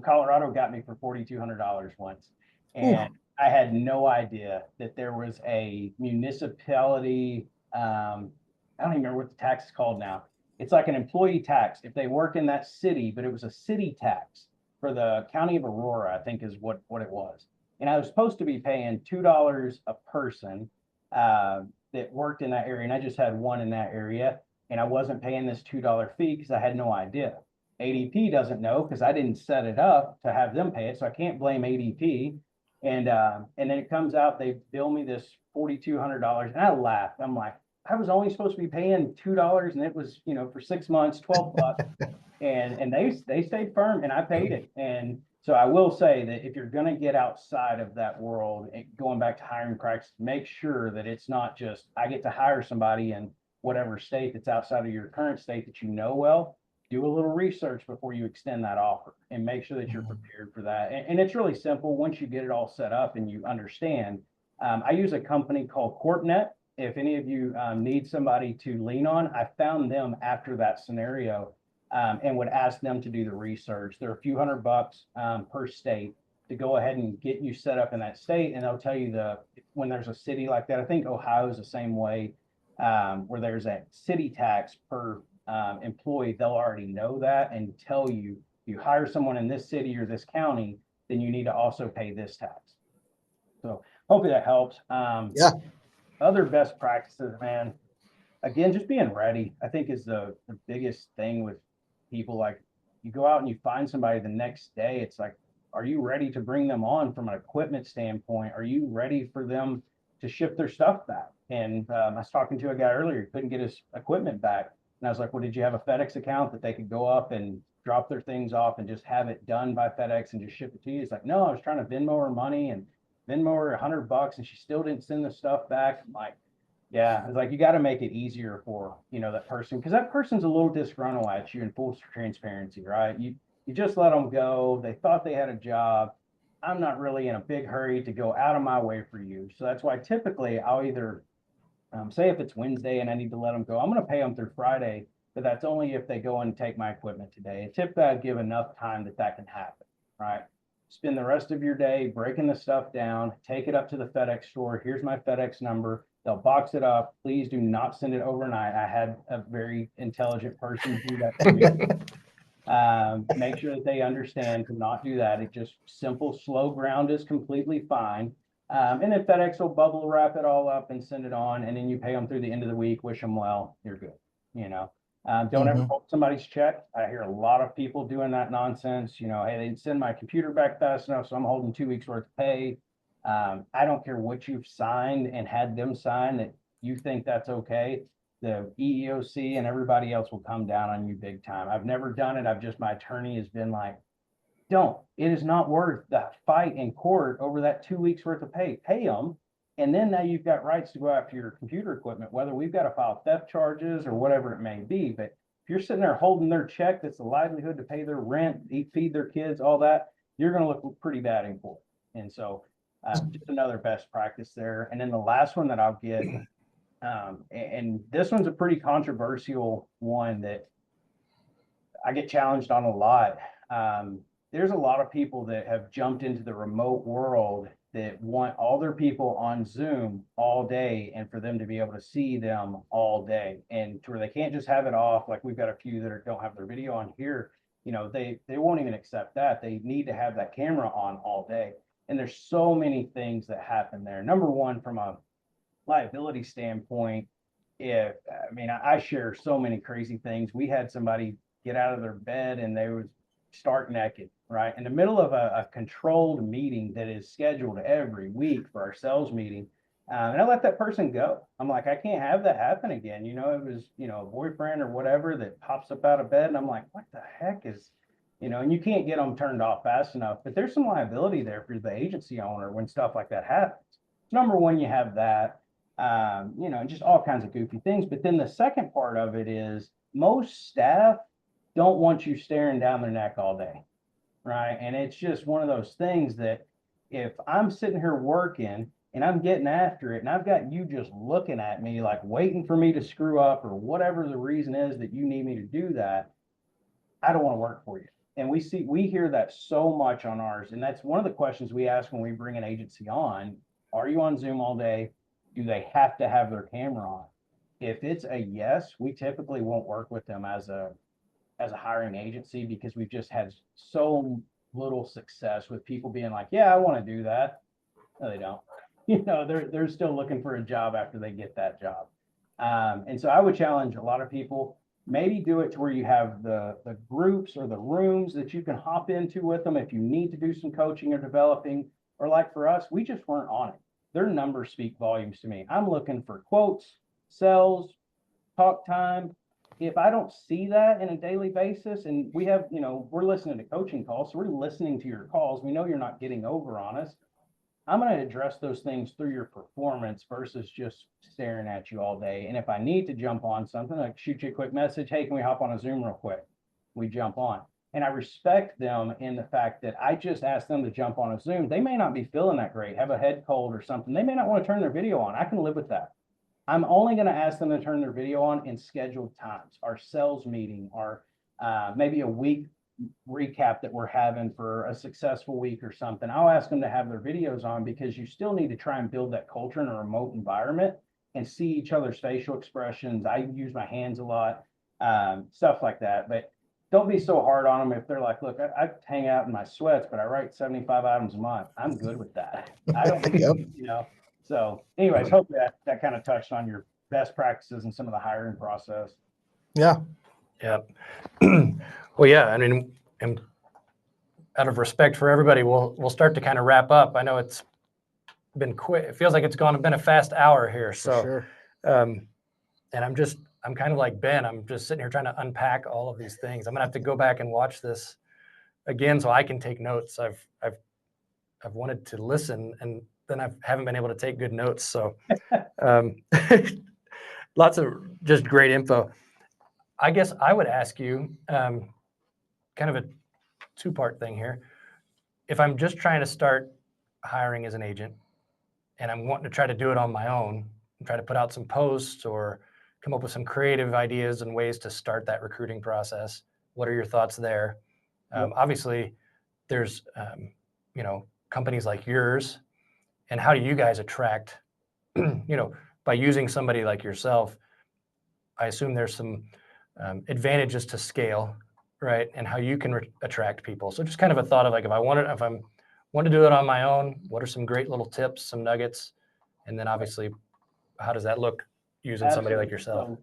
Colorado got me for $4,200 once. And I had no idea that there was a municipality. I don't even remember what the tax is called now. It's like an employee tax if they work in that city, but it was a city tax for the county of Aurora, I think is what it was. And I was supposed to be paying $2 a person that worked in that area. And I just had one in that area. And I wasn't paying this $2 fee because I had no idea. ADP doesn't know because I didn't set it up to have them pay it. So I can't blame ADP. And then it comes out, they bill me this $4,200, and I laughed. I'm like, I was only supposed to be paying $2, and it was, for 6 months, $12. And they stayed firm, and I paid it. And so I will say that if you're going to get outside of that world, going back to hiring practice, make sure that it's not just, I get to hire somebody in whatever state that's outside of your current state that well. Do a little research before you extend that offer, and make sure that you're prepared for that. And it's really simple once you get it all set up and you understand. I use a company called CorpNet. If any of you need somebody to lean on, I found them after that scenario, and would ask them to do the research. They're a few $100 per state to go ahead and get you set up in that state. And they'll tell you when there's a city like that. I think Ohio is the same way, where there's a city tax per employee. They'll already know that and tell you, you hire someone in this city or this county, then you need to also pay this tax. So hopefully that helps. Other best practices, man, again, just being ready, I think, is the biggest thing with people. Like, you go out and you find somebody the next day, it's like, are you ready to bring them on from an equipment standpoint? Are you ready for them to ship their stuff back? And I was talking to a guy earlier, he couldn't get his equipment back. And I was like, well, did you have a FedEx account that they could go up and drop their things off and just have it done by FedEx and just ship it to you? He's like, no, I was trying to Venmo her money and Venmo her $100, and she still didn't send the stuff back. I'm like, yeah, it's like, you got to make it easier for, that person, because that person's a little disgruntled at you, in full transparency, right? You just let them go. They thought they had a job. I'm not really in a big hurry to go out of my way for you. So that's why typically I'll either say if it's Wednesday and I need to let them go, I'm going to pay them through Friday, but that's only if they go and take my equipment today. And typically I give enough time that can happen, right? Spend the rest of your day breaking the stuff down, take it up to the FedEx store. Here's my FedEx number. They'll box it up. Please do not send it overnight. I had a very intelligent person do that for me. Make sure that they understand to not do that. It just simple, slow ground is completely fine. And then FedEx will bubble wrap it all up and send it on. And then you pay them through the end of the week, wish them well, you're good. Don't ever hold somebody's check. I hear a lot of people doing that nonsense. Hey, they didn't send my computer back fast enough, so I'm holding 2 weeks worth of pay. I don't care what you've signed and had them sign that you think that's okay. The EEOC and everybody else will come down on you big time. I've never done it. My attorney has been like, don't. It is not worth that fight in court over that 2 weeks worth of pay. Pay them, And then now you've got rights to go after your computer equipment, whether we've got to file theft charges or whatever it may be. But if you're sitting there holding their check, that's a livelihood to pay their rent, feed their kids, all that, you're going to look pretty bad in court. And so just another best practice there. And then the last one that I'll get, and this one's a pretty controversial one that I get challenged on a lot. There's a lot of people that have jumped into the remote world that want all their people on Zoom all day and for them to be able to see them all day, and to where they can't just have it off. Like we've got a few that don't have their video on here, they won't even accept that. They need to have that camera on all day. And there's so many things that happen there. Number one, from a liability standpoint, I share so many crazy things. We had somebody get out of their bed and they was stark naked, right? In the middle of a controlled meeting that is scheduled every week for our sales meeting. And I let that person go. I'm like, I can't have that happen again. It was, a boyfriend or whatever that pops up out of bed. And I'm like, what the heck is, and you can't get them turned off fast enough. But there's some liability there for the agency owner when stuff like that happens. Number one, you have that, and just all kinds of goofy things. But then the second part of it is most staff don't want you staring down their neck all day, right? And it's just one of those things that if I'm sitting here working and I'm getting after it and I've got you just looking at me like waiting for me to screw up or whatever the reason is that you need me to do that, I don't want to work for you. And we hear that so much on ours. And that's one of the questions we ask when we bring an agency on. Are you on Zoom all day? Do they have to have their camera on? If it's a yes, we typically won't work with them as a hiring agency, because we've just had so little success with people being like, yeah, I want to do that. No, they don't. They're still looking for a job after they get that job. And so I would challenge a lot of people, maybe do it to where you have the groups or the rooms that you can hop into with them if you need to do some coaching or developing. Or like for us, we just weren't on it. Their numbers speak volumes to me. I'm looking for quotes, sales, talk time. If I don't see that in a daily basis, and we have, we're listening to coaching calls, so we're listening to your calls. We know you're not getting over on us. I'm going to address those things through your performance versus just staring at you all day. And if I need to jump on something, like shoot you a quick message, hey, can we hop on a Zoom real quick? We jump on. And I respect them in the fact that I just asked them to jump on a Zoom. They may not be feeling that great, have a head cold or something. They may not want to turn their video on. I can live with that. I'm only going to ask them to turn their video on in scheduled times, our sales meeting, or maybe a week recap that we're having for a successful week or something. I'll ask them to have their videos on, because you still need to try and build that culture in a remote environment and see each other's facial expressions. I use my hands a lot, stuff like that. But don't be so hard on them if they're like, look, I hang out in my sweats, but I write 75 items a month. I'm good with that. I don't, Yep. So anyways, hopefully that kind of touched on your best practices and some of the hiring process. Yeah. Yeah. Well, yeah. I mean, and out of respect for everybody, we'll start to kind of wrap up. I know it's been quick. It feels like it's been a fast hour here. So, Sure. And I'm kind of like Ben. I'm just sitting here trying to unpack all of these things. I'm gonna have to go back and watch this again so I can take notes. I've wanted to listen, and then I haven't been able to take good notes. So lots of just great info. I guess I would ask you kind of a two-part thing here. If I'm just trying to start hiring as an agent and I'm wanting to try to do it on my own and try to put out some posts or come up with some creative ideas and ways to start that recruiting process, what are your thoughts there? Obviously, there's, companies like yours, and how do you guys attract, by using somebody like yourself? I assume there's some advantages to scale, right? And how you can attract people. So just kind of a thought of like, if I want to do it on my own, what are some great little tips, some nuggets? And then obviously, how does that look using somebody like yourself? So,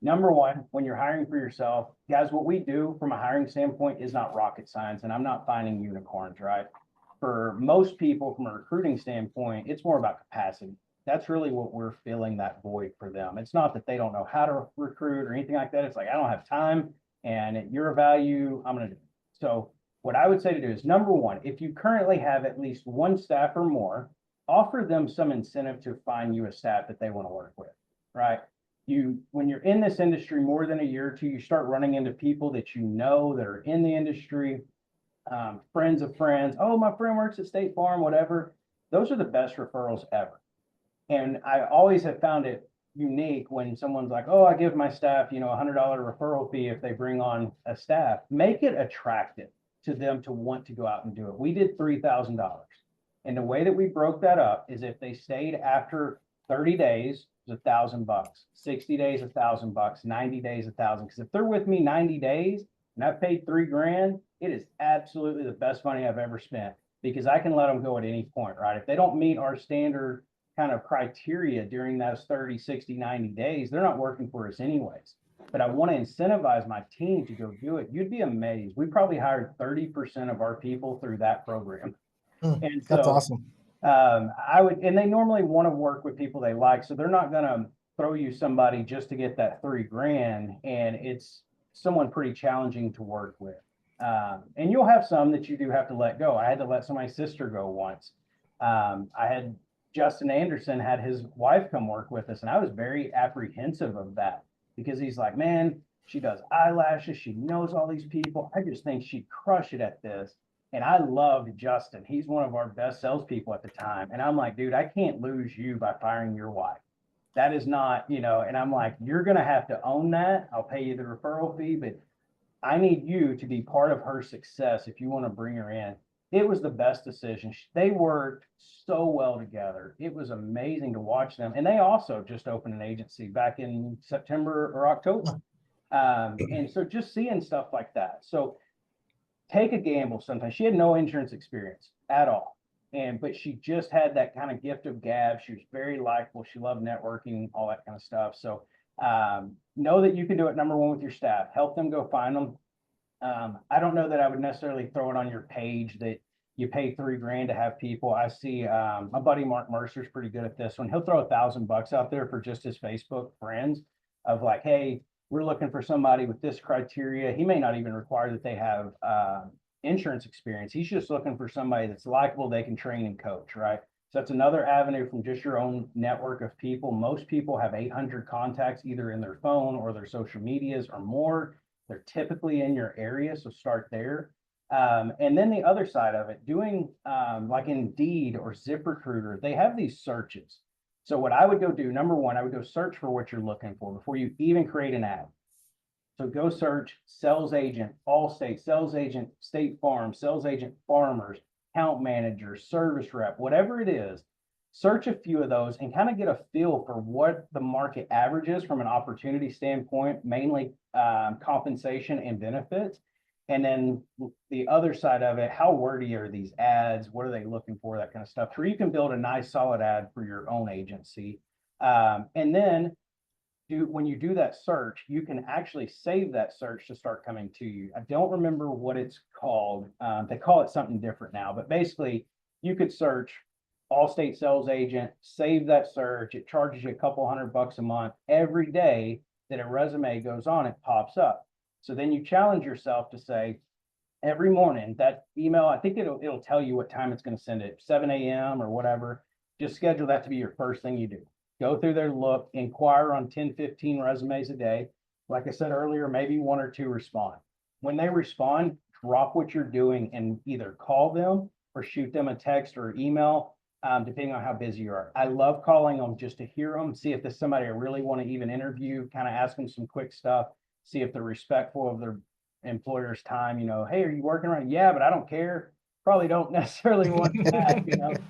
number one, when you're hiring for yourself, guys, what we do from a hiring standpoint is not rocket science, and I'm not finding unicorns, right? For most people, from a recruiting standpoint, it's more about capacity. That's really what we're filling that void for them. It's not that they don't know how to recruit or anything like that. It's like, I don't have time, and you're a value, I'm going to do it. So what I would say to do is, number one, if you currently have at least one staff or more, offer them some incentive to find you a staff that they want to work with, right? When you're in this industry more than a year or two, you start running into people that you know that are in the industry, friends of friends. Oh, my friend works at State Farm, whatever. Those are the best referrals ever. And I always have found it unique when someone's like, oh, I give my staff, $100 referral fee if they bring on a staff. Make it attractive to them to want to go out and do it. We did $3,000. And the way that we broke that up is if they stayed after 30 days, it's $1,000, 60 days, $1,000, 90 days, $1,000. Because if they're with me 90 days and I've paid $3,000, it is absolutely the best money I've ever spent, because I can let them go at any point, right? If they don't meet our standard kind of criteria during those 30, 60, 90 days, they're not working for us anyways. But I want to incentivize my team to go do it. You'd be amazed. We probably hired 30% of our people through that program. And so that's awesome. And they normally want to work with people they like, so they're not going to throw you somebody just to get that $3,000, and it's someone pretty challenging to work with. And you'll have some that you do have to let go. I had to let somebody's sister go once. I had Justin Anderson had his wife come work with us, and I was very apprehensive of that, because he's like, man, she does eyelashes, she knows all these people. I just think she'd crush it at this. And I loved Justin. He's one of our best salespeople at the time. And I'm like, dude, I can't lose you by firing your wife. That is not, and I'm like, you're going to have to own that. I'll pay you the referral fee, but I need you to be part of her success if you want to bring her in. It was the best decision. They worked so well together. It was amazing to watch them. And they also just opened an agency back in September or October. And so just seeing stuff like that. So take a gamble sometimes. She had no insurance experience at all. But she just had that kind of gift of gab. She was very likable. She loved networking, all that kind of stuff. So know that you can do it, number one, with your staff. Help them go find them. I don't know that I would necessarily throw it on your page that you pay $3,000 to have people. I see my buddy Mark Mercer's pretty good at this one. He'll throw $1,000 out there for just his Facebook friends of like, hey, we're looking for somebody with this criteria. He may not even require that they have insurance experience. He's just looking for somebody that's likable, they can train and coach, right? So that's another avenue from just your own network of people. Most people have 800 contacts either in their phone or their social medias or more. They're typically in your area, so start there. And then the other side of it, doing like Indeed or ZipRecruiter, they have these searches. So what I would go do, number one, I would go search for what you're looking for before you even create an ad. So go search sales agent, Allstate, sales agent, State Farm, sales agent, farmers, account manager, service rep, whatever it is. Search a few of those and kind of get a feel for what the market average is from an opportunity standpoint, mainly compensation and benefits. And then the other side of it, how wordy are these ads? What are they looking for? That kind of stuff, where you can build a nice solid ad for your own agency. And then when you do that search, you can actually save that search to start coming to you. I don't remember what it's called. They call it something different now, but basically you could search Allstate sales agent, save that search. It charges you a couple $100 a month. Every day that a resume goes on, it pops up. So then you challenge yourself to say, every morning, that email, I think it'll tell you what time it's going to send it, 7 a.m. or whatever. Just schedule that to be your first thing you do. Go through there, look, inquire on 10, 15 resumes a day. Like I said earlier, maybe one or two respond. When they respond, drop what you're doing and either call them or shoot them a text or email, depending on how busy you are. I love calling them just to hear them, see if there's somebody I really want to even interview, kind of ask them some quick stuff, see if they're respectful of their employer's time. Hey, are you working right? Yeah, but I don't care. Probably don't necessarily want that,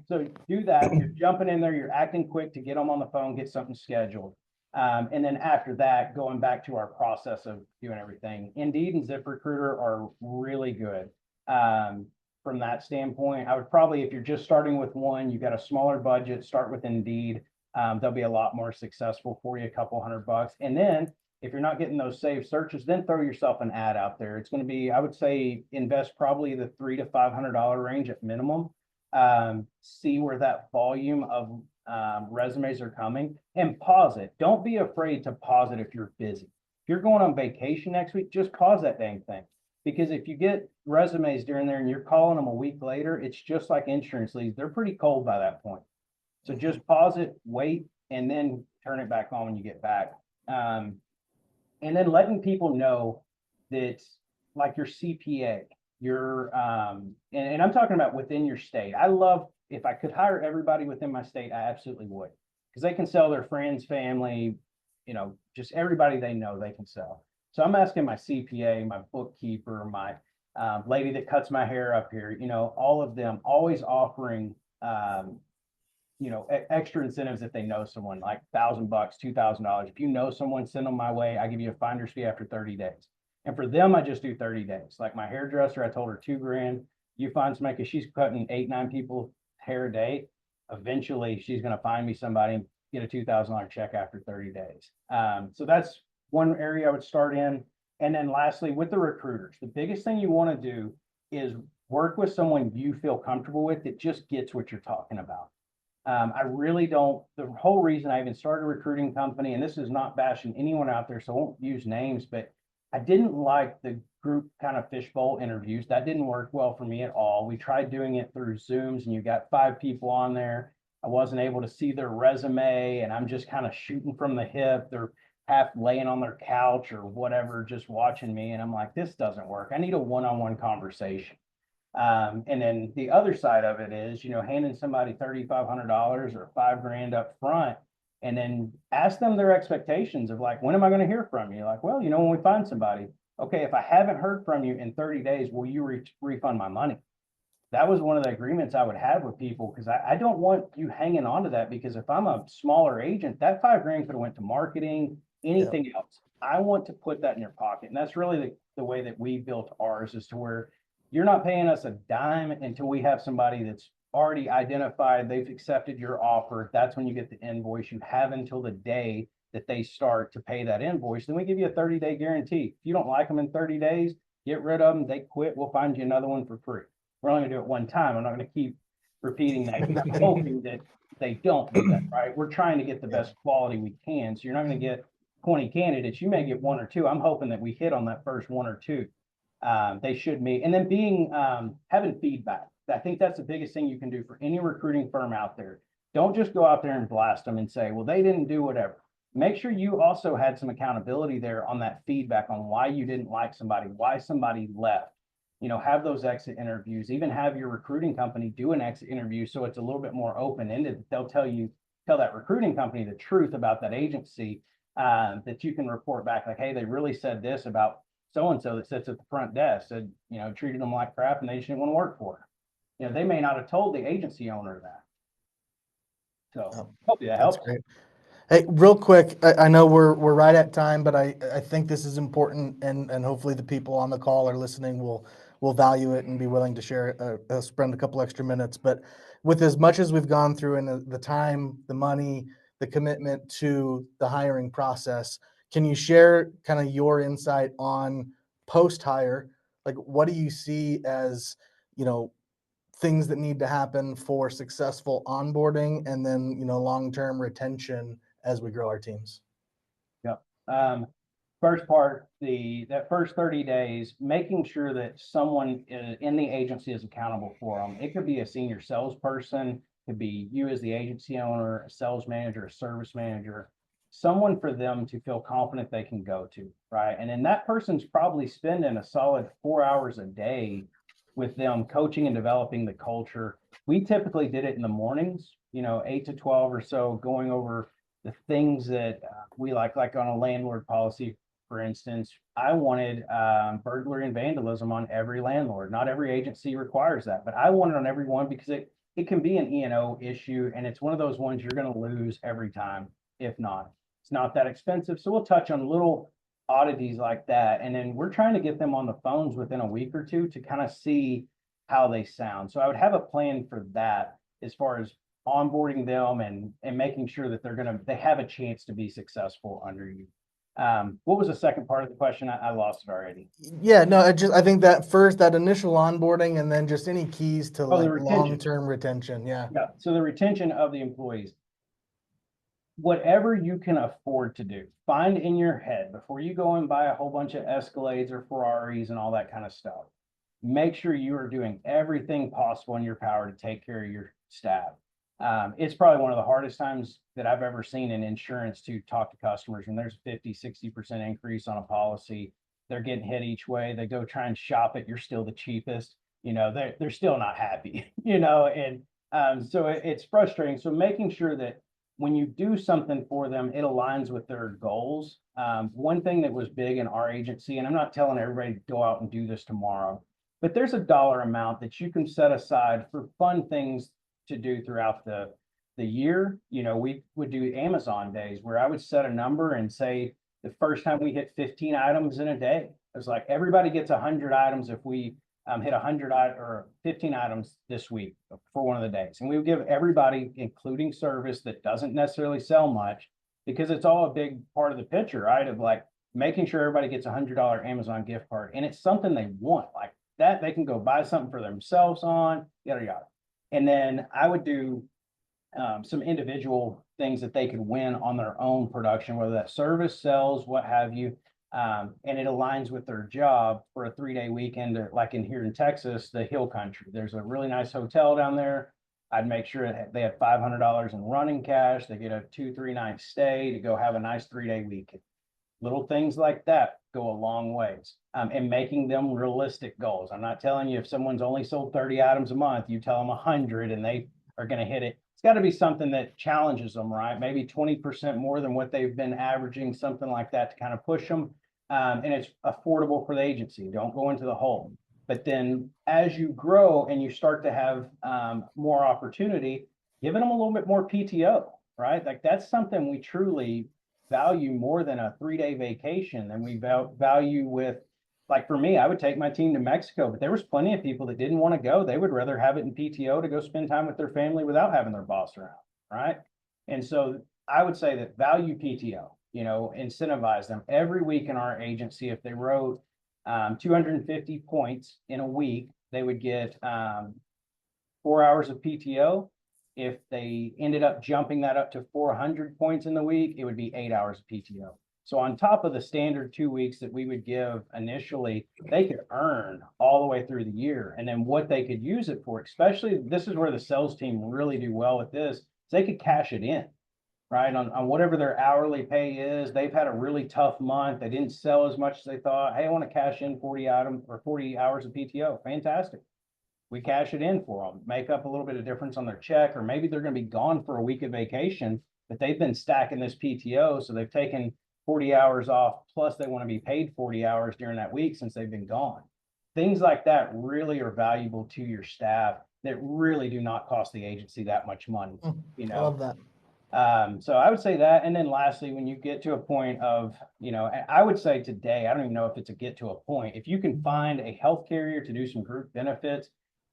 So do that. You're jumping in there, you're acting quick to get them on the phone, get something scheduled. And then after that, going back to our process of doing everything. Indeed and ZipRecruiter are really good. From that standpoint, I would probably, if you're just starting with one, you've got a smaller budget, start with Indeed. They'll be a lot more successful for you, a couple $100. And then if you're not getting those saved searches, then throw yourself an ad out there. It's going to be, I would say, invest probably the $300 to $500 range at minimum. See where that volume of resumes are coming and pause it. Don't be afraid to pause it if you're busy. If you're going on vacation next week, just pause that dang thing. Because if you get resumes during there and you're calling them a week later, it's just like insurance leads. They're pretty cold by that point. So just pause it, wait, and then turn it back on when you get back. And then letting people know that, like your CPA, your and I'm talking about within your state. I love, if I could hire everybody within my state, I absolutely would, because they can sell their friends, family, just everybody they know they can sell. So I'm asking my CPA, my bookkeeper, my lady that cuts my hair up here, all of them always offering extra incentives if they know someone, like $1,000, $2,000. If you know someone, send them my way. I give you a finder's fee after 30 days. And for them, I just do 30 days. Like my hairdresser, I told her $2,000. You find somebody, because she's cutting 8, 9 people hair a day. Eventually, she's going to find me somebody and get a $2,000 check after 30 days. So that's one area I would start in. And then lastly, with the recruiters, the biggest thing you want to do is work with someone you feel comfortable with that just gets what you're talking about. I really don't, the whole reason I even started a recruiting company, and this is not bashing anyone out there, so I won't use names, but I didn't like the group kind of fishbowl interviews. That didn't work well for me at all. We tried doing it through Zooms and you got 5 people on there. I wasn't able to see their resume and I'm just kind of shooting from the hip. They're half laying on their couch or whatever, just watching me. And I'm like, this doesn't work. I need a one-on-one conversation. And then the other side of it is, handing somebody $3,500 or $5,000 up front, and then ask them their expectations of like, when am I going to hear from you? Like, well, when we find somebody, okay, if I haven't heard from you in 30 days, will you refund my money? That was one of the agreements I would have with people, because I don't want you hanging on to that, because if I'm a smaller agent, that $5,000 could have went to marketing, anything else. I want to put that in your pocket. And that's really the way that we built ours, is to where you're not paying us a dime until we have somebody that's already identified, they've accepted your offer. That's when you get the invoice. You have until the day that they start to pay that invoice. Then we give you a 30-day guarantee. If you don't like them in 30 days, get rid of them. They quit. We'll find you another one for free. We're only going to do it one time. I'm not going to keep repeating that, hoping that they don't do that, right? We're trying to get the best quality we can. So you're not going to get 20 candidates. You may get 1 or 2. I'm hoping that we hit on that first 1 or 2. They should meet. And then having feedback. I think that's the biggest thing you can do for any recruiting firm out there. Don't just go out there and blast them and say, well, they didn't do whatever. Make sure you also had some accountability there on that feedback on why you didn't like somebody, why somebody left. Have those exit interviews, even have your recruiting company do an exit interview, so it's a little bit more open-ended. They'll tell that recruiting company the truth about that agency, that you can report back like, hey, they really said this about so-and-so that sits at the front desk, said, treated them like crap and they just didn't want to work for her. They may not have told the agency owner that. So hopefully that helps. Great. Hey, real quick, I know we're right at time, but I think this is important, and hopefully the people on the call or listening will value it and be willing to share, spend a couple extra minutes. But with as much as we've gone through and the time, the money, the commitment to the hiring process, can you share kind of your insight on post-hire? Like, what do you see as, things that need to happen for successful onboarding and then, long-term retention as we grow our teams? Yep. First part, that first 30 days, making sure that someone in the agency is accountable for them. It could be a senior salesperson, could be you as the agency owner, a sales manager, a service manager, someone for them to feel confident they can go to, right? And then that person's probably spending a solid 4 hours a day with them, coaching and developing the culture. We typically did it in the mornings, 8 to 12 or so, going over the things that we like on a landlord policy, for instance. I wanted burglary and vandalism on every landlord. Not every agency requires that, but I want it on every one, because it can be an E&O issue, and it's one of those ones you're going to lose every time. If not, it's not that expensive. So we'll touch on little oddities like that. And then we're trying to get them on the phones within a week or 2 to kind of see how they sound. So I would have a plan for that, as far as onboarding them and making sure that they have a chance to be successful under you. What was the second part of the question? I lost it already. Yeah, no, I think that initial onboarding, and then just any keys to the retention. long-term retention. Yeah. Yeah. So the retention of the employees. whatever you can afford to do, find in your head before you go and buy a whole bunch of Escalades or Ferraris and all that kind of stuff. Make sure you are doing everything possible in your power to take care of your staff. It's probably one of the hardest times that I've ever seen in insurance to talk to customers when there's 50-60% increase on a policy. They're getting hit each way. They go try and shop it. You're still the cheapest. They're still not happy, and so it's frustrating. So making sure that when you do something for them, it aligns with their goals. One thing that was big in our agency, and I'm not telling everybody to go out and do this tomorrow, but there's a dollar amount that you can set aside for fun things to do throughout the year. We would do Amazon days where I would set a number and say the first time we hit 15 items in a day, it was like everybody gets 100 items if we hit 100 or 15 items this week for one of the days. And we would give everybody, including service that doesn't necessarily sell much, because it's all a big part of the picture, right? Of like making sure everybody gets $100 Amazon gift card. And it's something they want, like that they can go buy something for themselves on, yada, yada. And then I would do some individual things that they could win on their own production, whether that's service, sales, what have you. And it aligns with their job for a 3-day weekend, like here in Texas, the Hill Country. There's a really nice hotel down there. I'd make sure that they had $500 in running cash. They get a 2-3 night stay to go have a nice 3-day weekend. Little things like that go a long ways, and making them realistic goals. I'm not telling you if someone's only sold 30 items a month, you tell them 100 and they are going to hit it. It's got to be something that challenges them, right? Maybe 20% more than what they've been averaging, something like that to kind of push them. And it's affordable for the agency. Don't go into the hole. But then as you grow and you start to have more opportunity, giving them a little bit more PTO, right? Like that's something we truly value more than a 3-day vacation. And we value with, like for me, I would take my team to Mexico, but there was plenty of people that didn't want to go. They would rather have it in PTO to go spend time with their family without having their boss around, right? And so I would say that value PTO, incentivize them every week in our agency. If they wrote 250 points in a week, they would get 4 hours of PTO. If they ended up jumping that up to 400 points in the week, it would be 8 hours of PTO. So on top of the standard 2 weeks that we would give initially, they could earn all the way through the year. And then what they could use it for, especially this is where the sales team really do well with this, is they could cash it in, right? On whatever their hourly pay is. They've had a really tough month. They didn't sell as much as they thought. Hey, I want to cash in 40 hours of PTO. Fantastic. We cash it in for them, make up a little bit of difference on their check, or maybe they're going to be gone for a week of vacation, but they've been stacking this PTO. So they've taken 40 hours off, plus they want to be paid 40 hours during that week since they've been gone. Things like that really are valuable to your staff that really do not cost the agency that much money. I love that. So I would say that. And then lastly, when you get to a point of, I would say today, I don't even know if it's a get to a point, if you can find a health carrier to do some group benefits,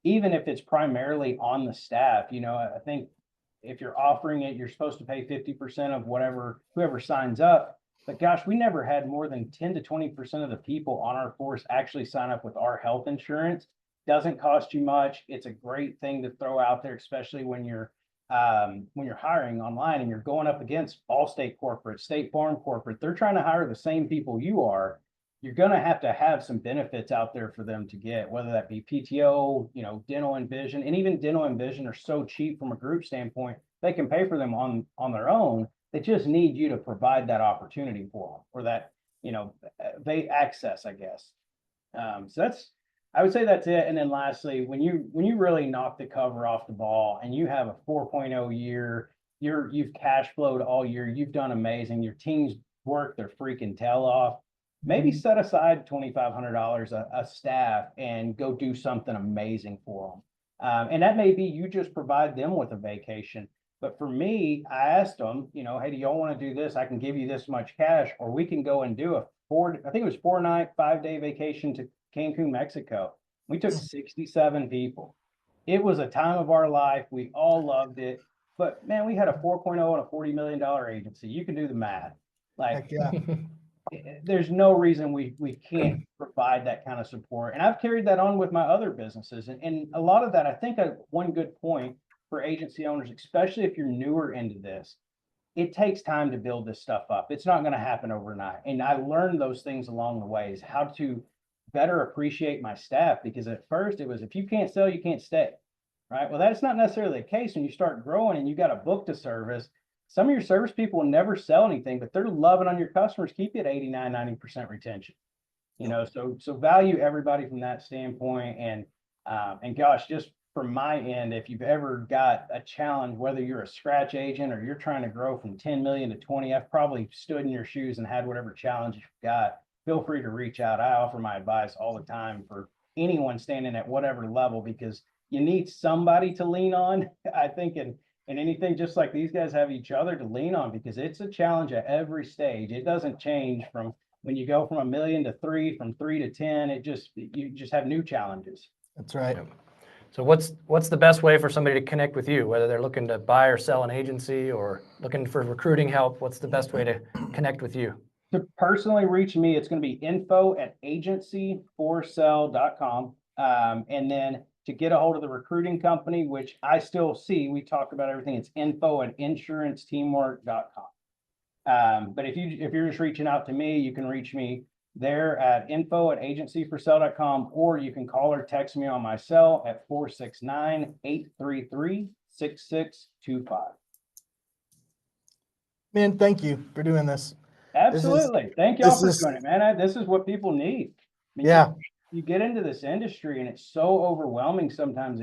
even if it's primarily on the staff, I think if you're offering it, you're supposed to pay 50% of whoever signs up. But gosh, we never had more than 10 to 20% of the people on our force actually sign up with our health insurance. Doesn't cost you much. It's a great thing to throw out there, especially when you're hiring online and you're going up against Allstate corporate, State Farm corporate. They're trying to hire the same people you are. You're going to have some benefits out there for them to get, whether that be PTO, dental and vision. And even dental and vision are so cheap from a group standpoint, they can pay for them on their own. They just need you to provide that opportunity for them, or that, they access, I guess. So I would say that's it. And then lastly, when you really knock the cover off the ball and you have a 4.0 year, you've cash flowed all year, you've done amazing, your team's worked their freaking tail off, maybe set aside $2,500 a staff and go do something amazing for them. And that may be you just provide them with a vacation. But for me, I asked them, hey, do y'all want to do this? I can give you this much cash, or we can go and do I think it was 4-night, 5-day vacation to Cancun, Mexico. We took 67 people. It was a time of our life. We all loved it. But man, we had a 4.0 and a $40 million agency. You can do the math. Like, yeah. There's no reason we can't provide that kind of support. And I've carried that on with my other businesses. And a lot of that, I think one good point for agency owners, especially if you're newer into this, it takes time to build this stuff up. It's not going to happen overnight. And I learned those things along the way, is how to better appreciate my staff, because at first it was, if you can't sell, you can't stay. Right. Well, that's not necessarily the case when you start growing and you got a book to service. Some of your service people will never sell anything, but they're loving on your customers, keep you at 89, 90% retention. You know, so value everybody from that standpoint. And gosh, just from my end, if you've ever got a challenge, whether you're a scratch agent or you're trying to grow from 10 million to 20, I've probably stood in your shoes and had whatever challenge you've got. Feel free to reach out. I offer my advice all the time for anyone standing at whatever level, because you need somebody to lean on. I think in anything, just like these guys have each other to lean on, because it's a challenge at every stage. It doesn't change from when you go from 1 million to 3, from 3 to 10. You just have new challenges. That's right. So what's the best way for somebody to connect with you, whether they're looking to buy or sell an agency or looking for recruiting help? What's the best way to connect with you? To personally reach me, it's going to be info@agencyforsell.com. And then to get a hold of the recruiting company, which I still see, we talked about everything, it's info@insurancesteamwork.com. But if you're just reaching out to me, you can reach me there at info@agencyforsell.com, or you can call or text me on my cell at 469-833-6625. Man, thank you for doing this. Absolutely. Thank y'all for doing it, man. This is what people need. I mean, Yeah. You get into this industry and it's so overwhelming sometimes.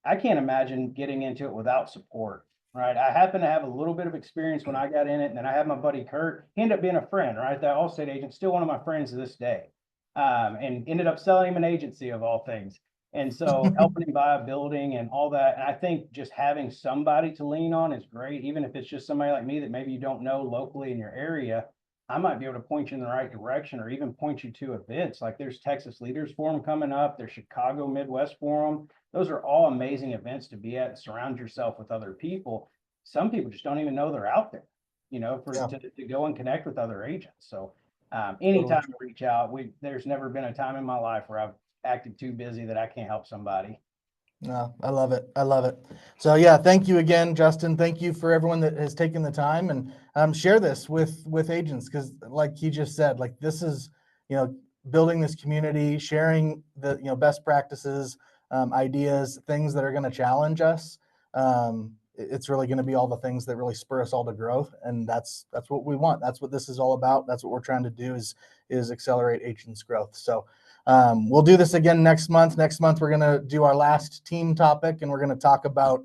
I can't imagine getting into it without support, right? I happen to have a little bit of experience when I got in it, and then I had my buddy Kurt. He ended up being a friend, right? That Allstate agent, still one of my friends to this day, and ended up selling him an agency of all things. And so helping him buy a building and all that. And I think just having somebody to lean on is great, even if it's just somebody like me that maybe you don't know locally in your area. I might be able to point you in the right direction, or even point you to events. Like there's Texas Leaders Forum coming up. There's Chicago Midwest Forum. Those are all amazing events to be at and surround yourself with other people. Some people just don't even know they're out there, you know, to go and connect with other agents. So anytime to reach out. There's never been a time in my life where I've acted too busy that I can't help somebody. No, I love it. I love it. So yeah, thank you again, Justin. Thank you for everyone that has taken the time, and share this with agents, because like he just said, like this is, you know, building this community, sharing the, you know, best practices, ideas, things that are going to challenge us. It's really going to be all the things that really spur us all to growth, and that's what we want. That's what this is all about. That's what we're trying to do is accelerate agents' growth. So we'll do this again next month. Next month, we're going to do our last team topic, and we're going to talk about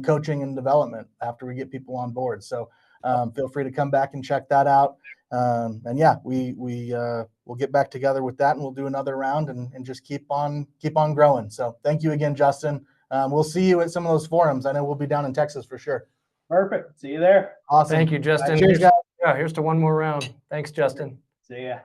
coaching and development after we get people on board. So feel free to come back and check that out. And yeah, we'll get back together with that, and we'll do another round and just keep on growing. So thank you again, Justin. We'll see you at some of those forums. I know we'll be down in Texas for sure. Perfect. See you there. Awesome. Thank you, Justin. Cheers, guys. Yeah, here's to one more round. Thanks, Justin. See ya.